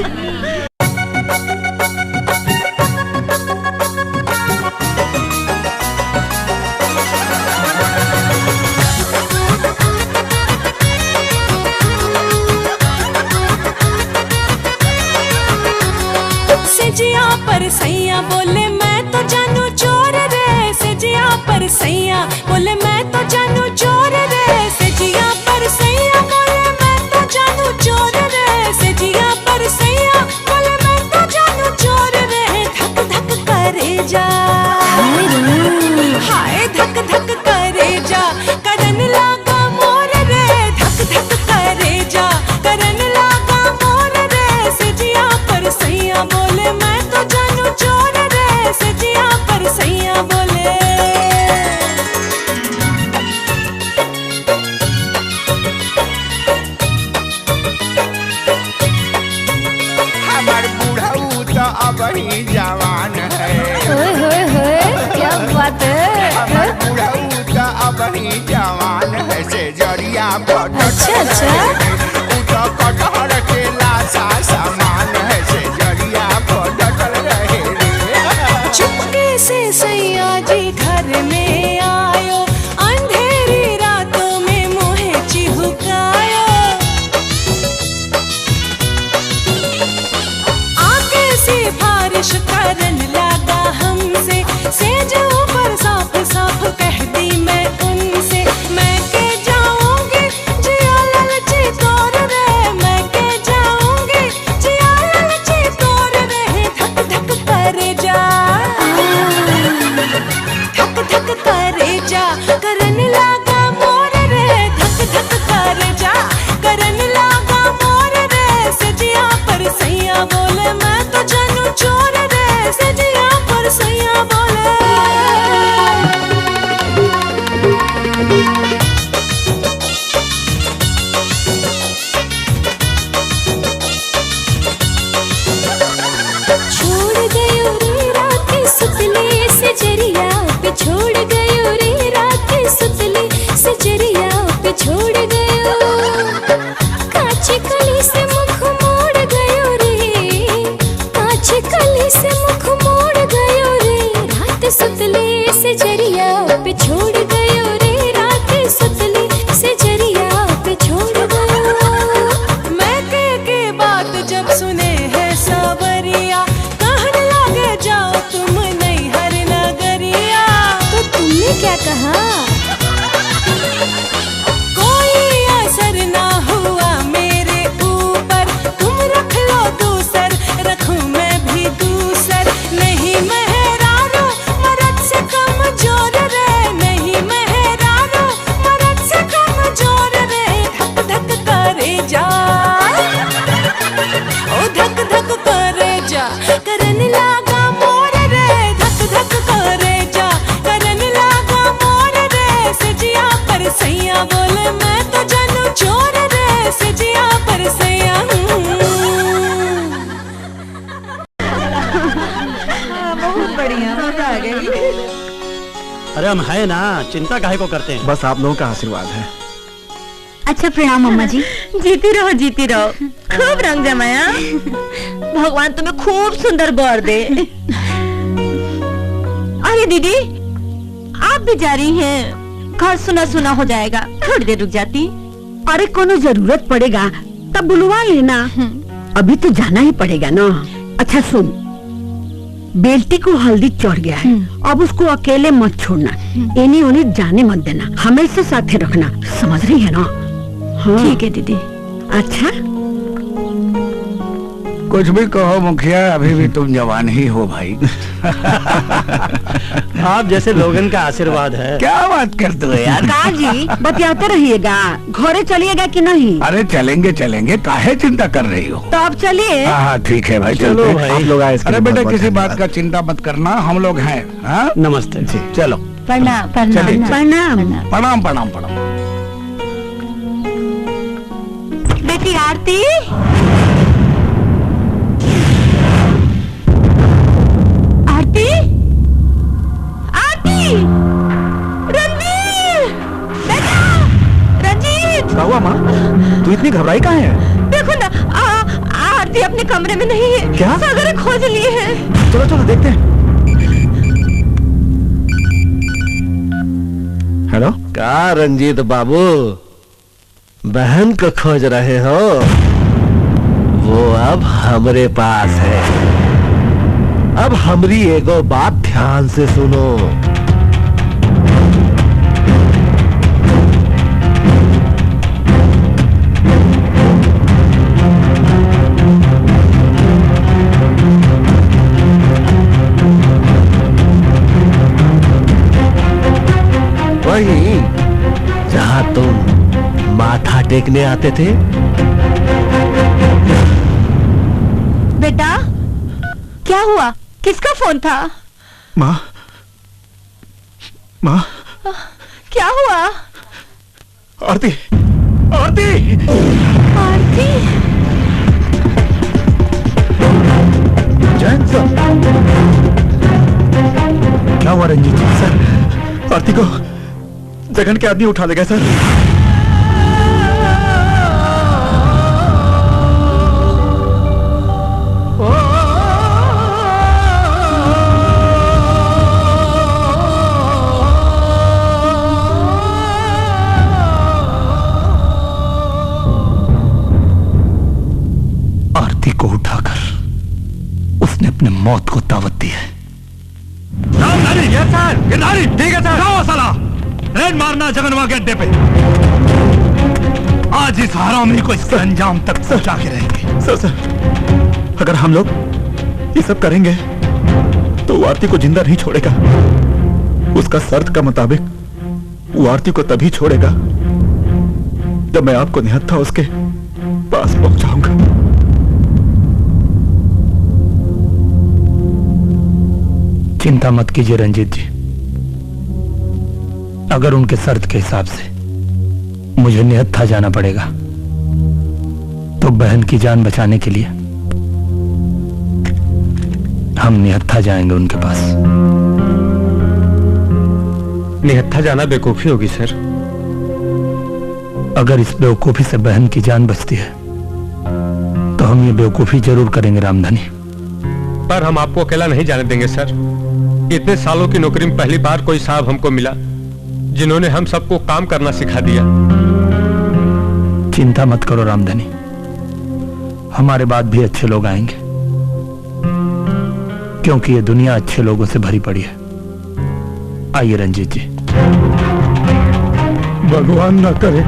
सजिया पर सैया बोले मैं तो जानू चोर रे, सजिया पर सैया बोले मैं तो जानू चोर रे, सजिया पर सैया बोले मैं तो जानू चोर रे, सजिया पर सैया बोले मैं तो जानू चोर रे। धक धक करे जा, हाय धक धक करे जा, करन लागा मोर रे, धक धक करे जा, करन लागा मोर रे, सजिया पर सैया बोले मैं तो जानू चोर रे, सजिया पर सैया बोले। हमार बुढ़ऊ तो अब ही जवान है। क्या बात है? हमार बुढ़ऊ तो अब ही जवान है, से जरिया पर अच्छा तो कटहर के लाशा समान है, से जरिया पर डटल रहे रे। चुपके से सैया जी घर में आयो, अंधेरी रातों में मोहे चिहुकायो, आके सिफारिश करन लगा हमसे, सेज ऊपर साफ साफ कह दी मैं उनसे, मैं के जाऊंगी जिया ललची तोर रे, मैं के जाऊंगी जिया ललची तोर रे। धक धक करे जा, धक धक करे जा, करन लागा मोर रे, धक धक करे जा, करन लागा मोर रे, सजिया पर सैया बोले मैं तो जानू चोर रे, सजिया पर सैया बोले। छोड़ गयो रे रात सुतली से जरिया पे, छोड़ गयो रे रात सुतली से जरिया पे, छोड़ गयो काची कली से मुख मोड़ गयो रे, काची कली से मुख मोड़ गयो रे, रात सुतली से जरिया पे छोड़ गयो रे, रात सुतली से जरिया पे छोड़ गयो। मैं के बात जब सुने है सावरिया, कहने लगे जाओ तुम नहीं हर नगरिया। तो तुमने क्या कहा? कोई असर ना हुआ मेरे ऊपर, तुम रख लो दूसर, रखूं मैं भी दूसर, नहीं मेहरारू मर्द से कमजोर रे, नहीं मेहरारू मर्द से कमजोर रे। धक धक करे जा, ओ धक धक करे जा, करन लागा मोर रे, धक धक करे जा, करन लागा मोर रे, सजिया पर सैया बोले मैं तो जानू चोर रे, सजिया पर सैया। बहुत बढ़िया, मजा आ गई। अरे हम है ना, चिंता काहे को करते हैं? बस आप लोगों का आशीर्वाद है। अच्छा प्रणाम अम्मा जी। जीती रहो जीती रहो, खूब रंग जमाया, भगवान तुम्हें खूब सुंदर बर दे। अरे दीदी आप भी जा रही हैं, घर सुना सुना हो जाएगा, थोड़ी देर रुक जाती। अरे कोनो जरूरत पड़ेगा तब बुलवा लेना, अभी तो जाना ही पड़ेगा ना। अच्छा सुन, बेल्टी को हल्दी चढ़ गया है, अब उसको अकेले मत छोड़ना, इन्हीं उन्हें जाने मत देना, हमेशा साथे रखना, समझ रही है ना? हाँ। ठीक है दीदी। अच्छा कुछ भी कहो मुखिया, अभी भी तुम जवान ही हो भाई। आप जैसे लोगन का आशीर्वाद है। क्या बात करते हो यार? का जी बतियाते रहिएगा, घरे चलिएगा कि नहीं? अरे चलेंगे चलेंगे, काहे चिंता कर रही हो? तो आप चलिए। हाँ ठीक है भाई, चलो चलते भाई। आप लोग आए। अरे बेटा बहुत किसी बहुत बात का चिंता मत करना, हम लोग हैं। हाँ नमस्ते जी। चलो प्रणाम चलिए, प्रणाम। प्रणाम प्रणाम प्रणाम। बेटी आरती, आरती, आरती, रणवीर, बेटा, रंजीत। क्या हुआ माँ? तू इतनी घबराई कहाँ है? देखो ना, आरती अपने कमरे में नहीं है। क्या? सागर खोज लिए हैं। चलो चलो देखते हैं। हेलो, का रंजीत बाबू, बहन को खोज रहे हो? वो अब हमरे पास है। अब हमरी एगो बात ध्यान से सुनो। वहीं जहां तुम माथा टेकने आते थे। बेटा क्या हुआ? किसका फोन था? माँ, माँ, क्या हुआ? आरती, आरती, आरती, जैन सर। क्या हुआ रंजीत सर? आरती को जगन के आदमी उठा ले गए सर। आरती को उठाकर उसने अपने मौत को दावत दी है। ठीक है सर। साला रेड मारना जगनवा के अड्डे पे। आज इस हरामी को इसके अंजाम तक पहुंचा के रहेंगे। सर सर, अगर हम लोग ये सब करेंगे तो वो आरती को जिंदा नहीं छोड़ेगा। उसका शर्त का मुताबिक वो आरती को तभी छोड़ेगा जब मैं आपको निहत्था उसके पास पहुंचाऊंगा। चिंता मत कीजिए रंजीत जी, अगर उनके शर्त के हिसाब से मुझे निहत्था जाना पड़ेगा तो बहन की जान बचाने के लिए हम निहत्था जाएंगे उनके पास। निहत्था जाना बेवकूफी होगी सर। अगर इस बेवकूफी से बहन की जान बचती है तो हम ये बेवकूफी जरूर करेंगे रामधनी। पर हम आपको अकेला नहीं जाने देंगे सर। इतने सालों की नौकरी में पहली बार कोई साहब हमको मिला जिन्होंने हम सबको काम करना सिखा दिया। चिंता मत करो रामधनी, हमारे बाद भी अच्छे लोग आएंगे, क्योंकि ये दुनिया अच्छे लोगों से भरी पड़ी है। आइए रंजीत जी। भगवान न करे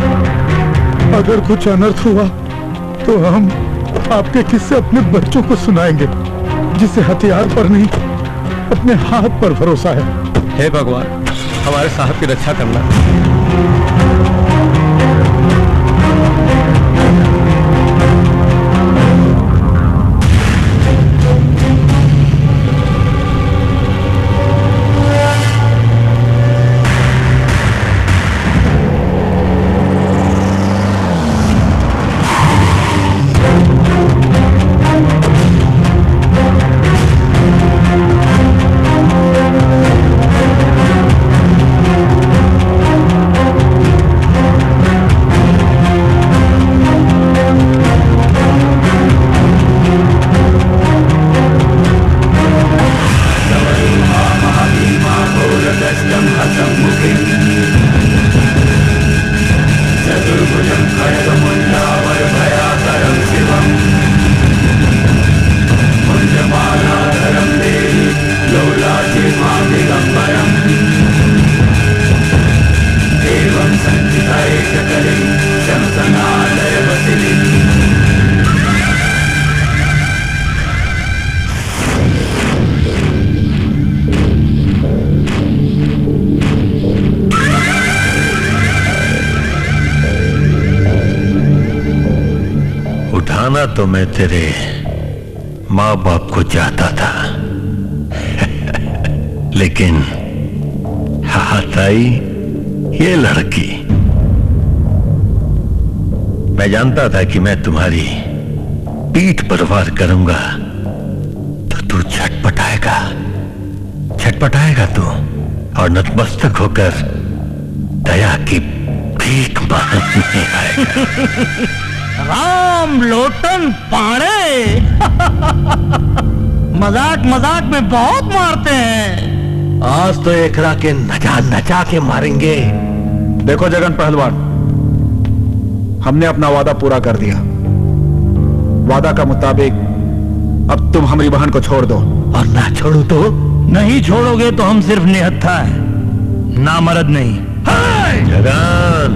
अगर कुछ अनर्थ हुआ तो हम आपके किस्से अपने बच्चों को सुनाएंगे, जिसे हथियार पर नहीं अपने हाथ पर भरोसा है। हे भगवान, हमारे साहब की रक्षा करना। बनाना तो मैं तेरे माँ बाप को चाहता था लेकिन हाथ आई ये लड़की। मैं जानता था कि मैं तुम्हारी पीठ पर वार करूंगा तो तू छटपटाएगा तू और नतमस्तक होकर दया की भीख मांगने आएगा। राम लोटन पाड़े मजाक मजाक में बहुत मारते हैं। आज तो एकरा के नचा नचा के मारेंगे। देखो जगन पहलवान, हमने अपना वादा पूरा कर दिया। वादा का मुताबिक अब तुम हमारी बहन को छोड़ दो। और ना छोड़ो तो? नहीं छोड़ोगे तो हम सिर्फ निहत्था है, नामर्द नहीं। जगन,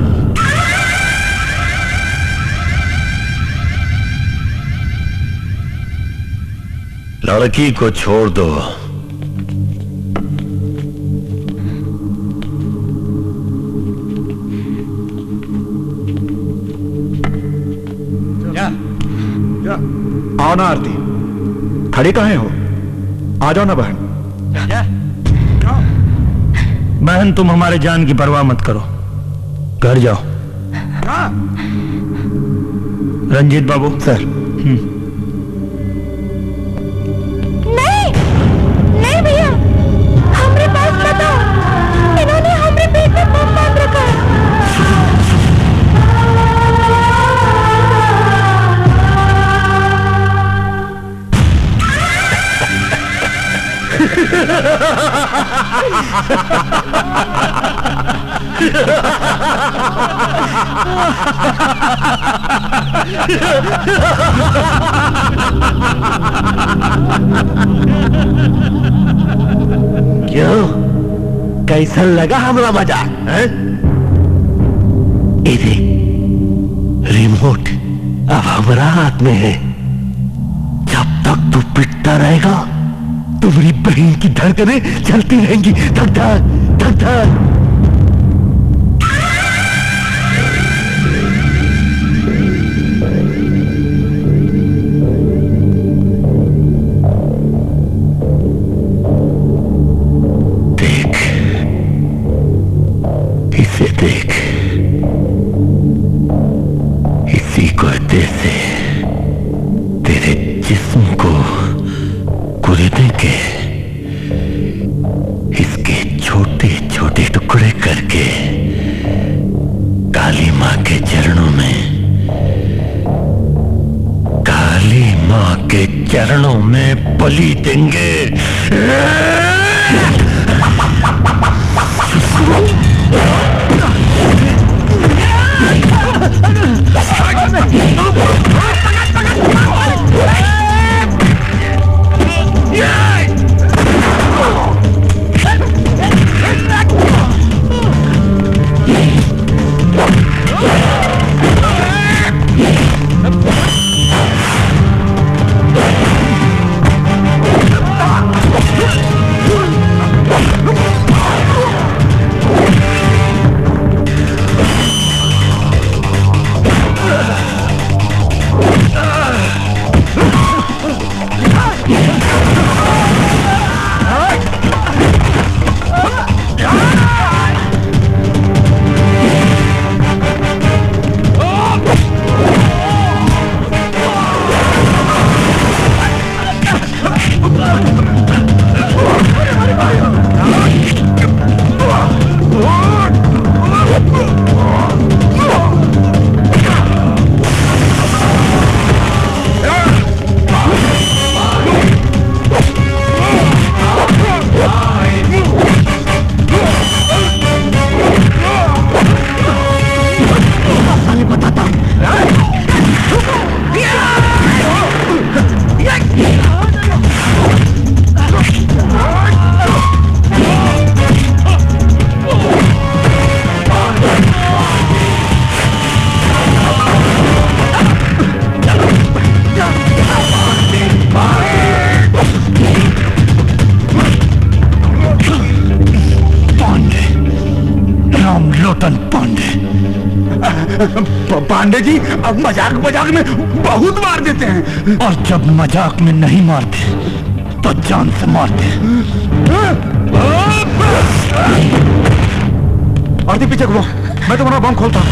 लड़की को छोड़ दो। आओ ना आरती, खड़ी काहे हो? आ जाओ ना बहन। बहन तुम हमारे जान की परवाह मत करो, घर जाओ। रंजीत बाबू। सर। नहीं भैया, हमारे पास मत आओ, इन्होंने हमारे पेट में बम बांध रखा है। क्यों, कैसा लगा हमारा मजाक? ये देख, रिमोट अब हमारा हाथ में है। जब तक तू पिटता रहेगा तुम्हारी बहन की धड़कनें चलती रहेंगी। धक धक धक धक। देख, इसे देख, इसी कोयते से तेरे जिस्म को कुरेदने के, इसके छोटे छोटे टुकड़े करके काली मां के चरणों में, काली मां के चरणों में बलि देंगे। पांडे जी अब मजाक मजाक में बहुत मार देते हैं, और जब मजाक में नहीं मारते तो जान से मारते हैं। आरती पीछे घुमाओ, मैं तुम्हारा बम खोलता हूँ।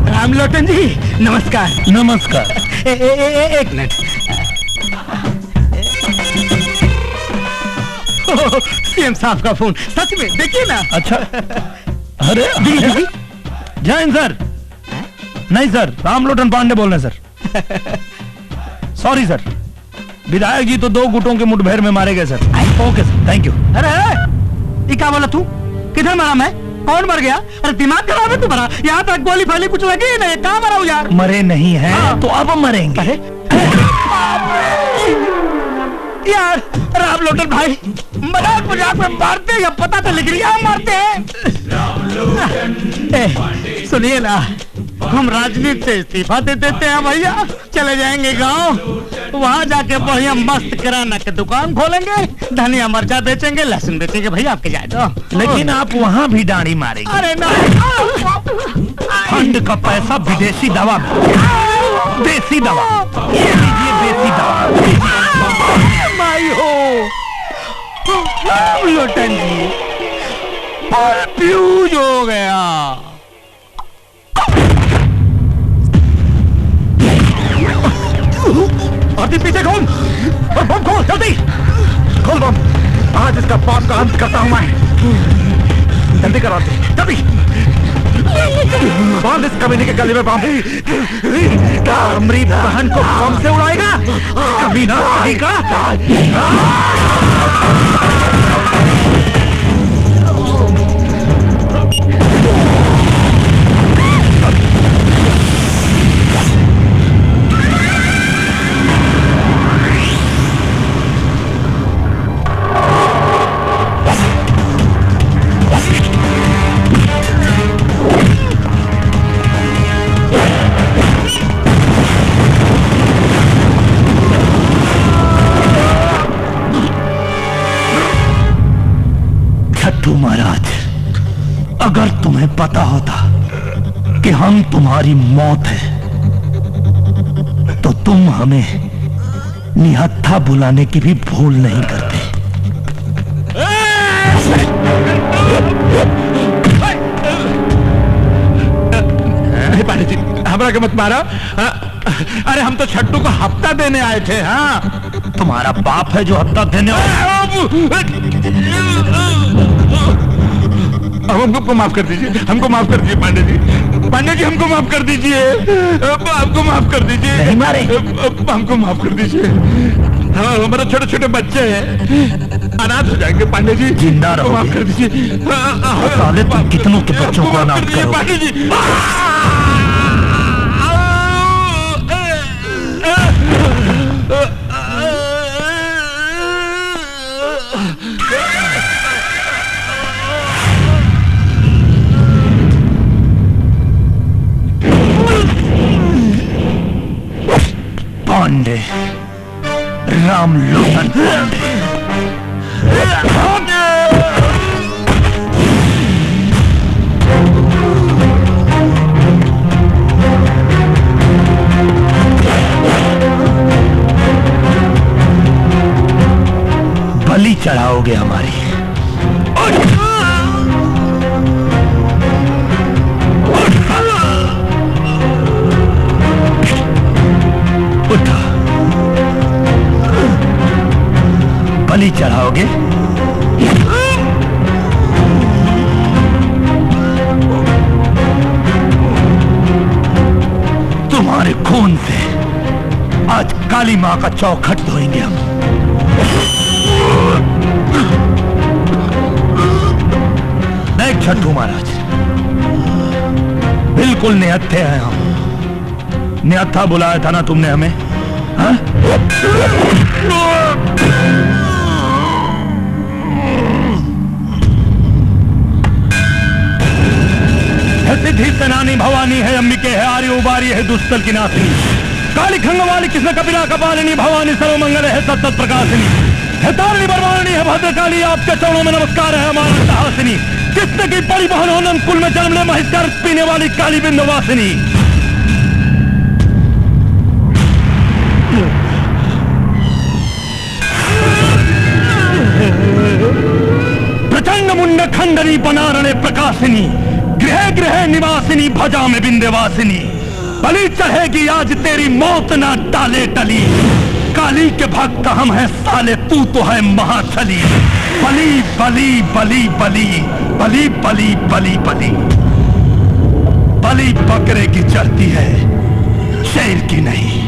रामलोटन जी नमस्कार। नमस्कार। एक मिनट, सीएम साहब का फोन, सच में देखिए ना। अच्छा, अरे जय हिंद सर। नहीं सर, रामलोटन पांडे बोल रहे सर। सॉरी सर, विधायक जी तो 2 गुटों के मुठभेड़ में मारे गए sir. Okay sir, thank you. अरे ये क्या बोला तू? किधर मरा मैं? कौन मर गया? अरे दिमाग खराब है तुम्हारा? यहाँ तक गोली फाली कुछ लगी ही नहीं, कहाँ मरा हूँ यार? मरे नहीं हैं तो अब मरेंगे। अरे यार रामलोटन भाई मजाक मजाक में मारते या पता तो लिख लिया मारते हैं। सुनिए ना, हम राजनीति से इस्तीफा दे देते हैं भैया, चले जाएंगे गांव, वहाँ जाके बढ़िया मस्त किराना की दुकान खोलेंगे, धनिया मिर्चा बेचेंगे, लहसुन बेचेंगे भैया, आपके जाए तो। लेकिन आप वहाँ भी दाढ़ी मारेंगे। अरे ना, फंड का पैसा विदेशी दवा में, देसी दवा, ये लीजिए देसी दवा। माई हो रामलोटन जी, फ्यूज हो गया। आरती पीछे खोल और बम खोल, जल्दी खोल बम। आज इसका बाप का अंत करता हूं मैं। जल्दी करो आरती, जल्दी बांध इस कमीने के गले में बम। मेरी बहन को बम से उड़ाएगा कमीना का। महाराज, अगर तुम्हें पता होता कि हम तुम्हारी मौत है तो तुम हमें निहत्था बुलाने की भी भूल नहीं करते। पांडे जी हमारा के मत मारा। अरे हम तो छट्टू को हफ्ता देने आए थे। हाँ, तुम्हारा बाप है जो हफ्ता देने हमको माफ कर दीजिए, हमको माफ कर दीजिए पांडे जी। पांडे जी हमको माफ कर दीजिए, हमको माफ कर दीजिए। नहीं मारे, हमको माफ कर दीजिए। हाँ, हमारे छोटे छोटे बच्चे हैं, अनाथ हो जाएंगे पांडे जी। जिंदा रहो, माफ कर दीजिए। साले तुम कितनों के बच्चों को अनाथ करो पांडे जी। पांडे, रामलोटन पांडे। बलि चढ़ाओगे हमारी। जाओगे? तुम्हारे खून से आज काली मां का चौखट धोएंगे हम। देख छठू महाराज, बिल्कुल निहत्थे हैं हम। निहत्था बुलाया था ना तुमने हमें? हाँ? सिद्धि सेनानी भवानी है, अंबिके है, आर्य उबारी है, दुष्टल की नासिनी, काली खंगवाली कृष्ण कपिला कपालिनी भवानी सर्वमंगल है, सत्सत प्रकाशिनी है, तारिणी बरवाणी है, भद्रकाली आपके चरणों में नमस्कार है हमारा साहसिनी, किसने की बड़ी बहन हो नंद कुल में जन्म ले महिष्कार पीने वाली काली बिंदवासिनी। प्रचंड मुंड खंडनी बनारणे प्रकाशिनी, गृह गृह निवासिनी, भजा में बिंदवासिनी, बलि चढ़ेगी आज तेरी मौत ना टाले टली, काली के भक्त हम हैं साले, तू तो है महाछली, बलि बलि बलि बलि बलि बलि बलि बलि, बलि बकरे की चढ़ती है शेर की नहीं।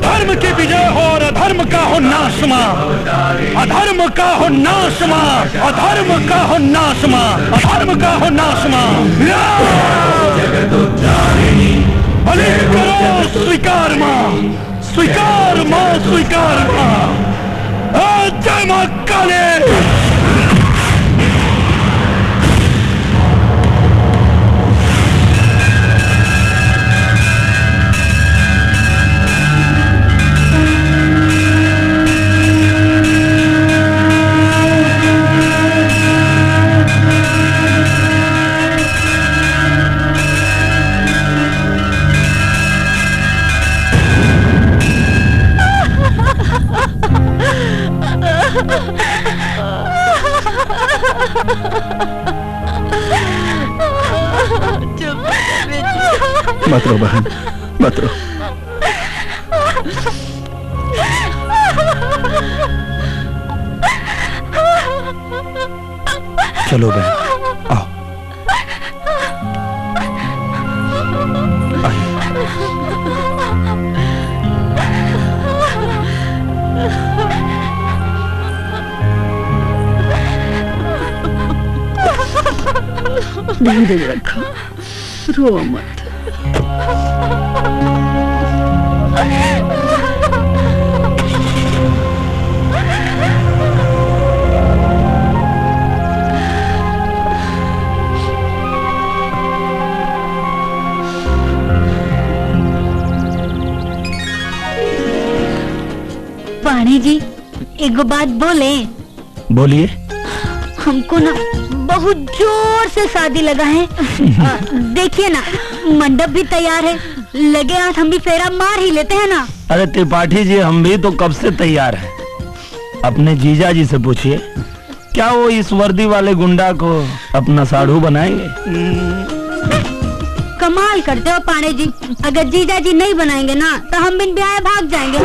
धर्म की विजय हो और अधर्म का हो नाशमा, अधर्म का हो नाशमा, अधर्म का हो नाशमा, अधर्म का हो नाशमा। बलि करो स्वीकार मां, स्वीकार मां, स्वीकार मां। जय मां काली। मत रो बहन, मत रो। चलो बहन, आओ। धीरज रखो, रो मत। पाणी जी, एक बात बोले? बोलिए। हमको ना बहुत जोर से शादी लगा है। देखिए ना, मंडप भी तैयार है, लगे हाथ हम भी फेरा मार ही लेते हैं ना। अरे त्रिपाठी जी, हम भी तो कब से तैयार हैं। अपने जीजा जी से पूछिए, क्या वो इस वर्दी वाले गुंडा को अपना साढ़ू बनाएंगे? कमाल करते हो पाणे जी, अगर जीजा जी नहीं बनाएंगे ना तो हम बिन ब्याह भाग जाएंगे।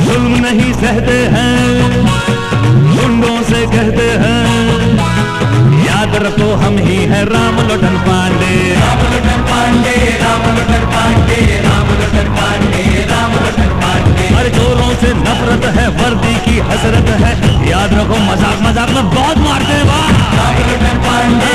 जुल्म नहीं सहते हैं, गुंडों से कहते हैं, याद रखो हम ही हैं राम लोटन पांडे, राम लोटन पांडे, राम लोटन पांडे, राम लोटन पांडे, राम लोटन पांडे। हर चोरों से नफरत है, वर्दी की हसरत है, याद रखो मजाक मजाक में बहुत मारते हैं। राम लोटन पांडे,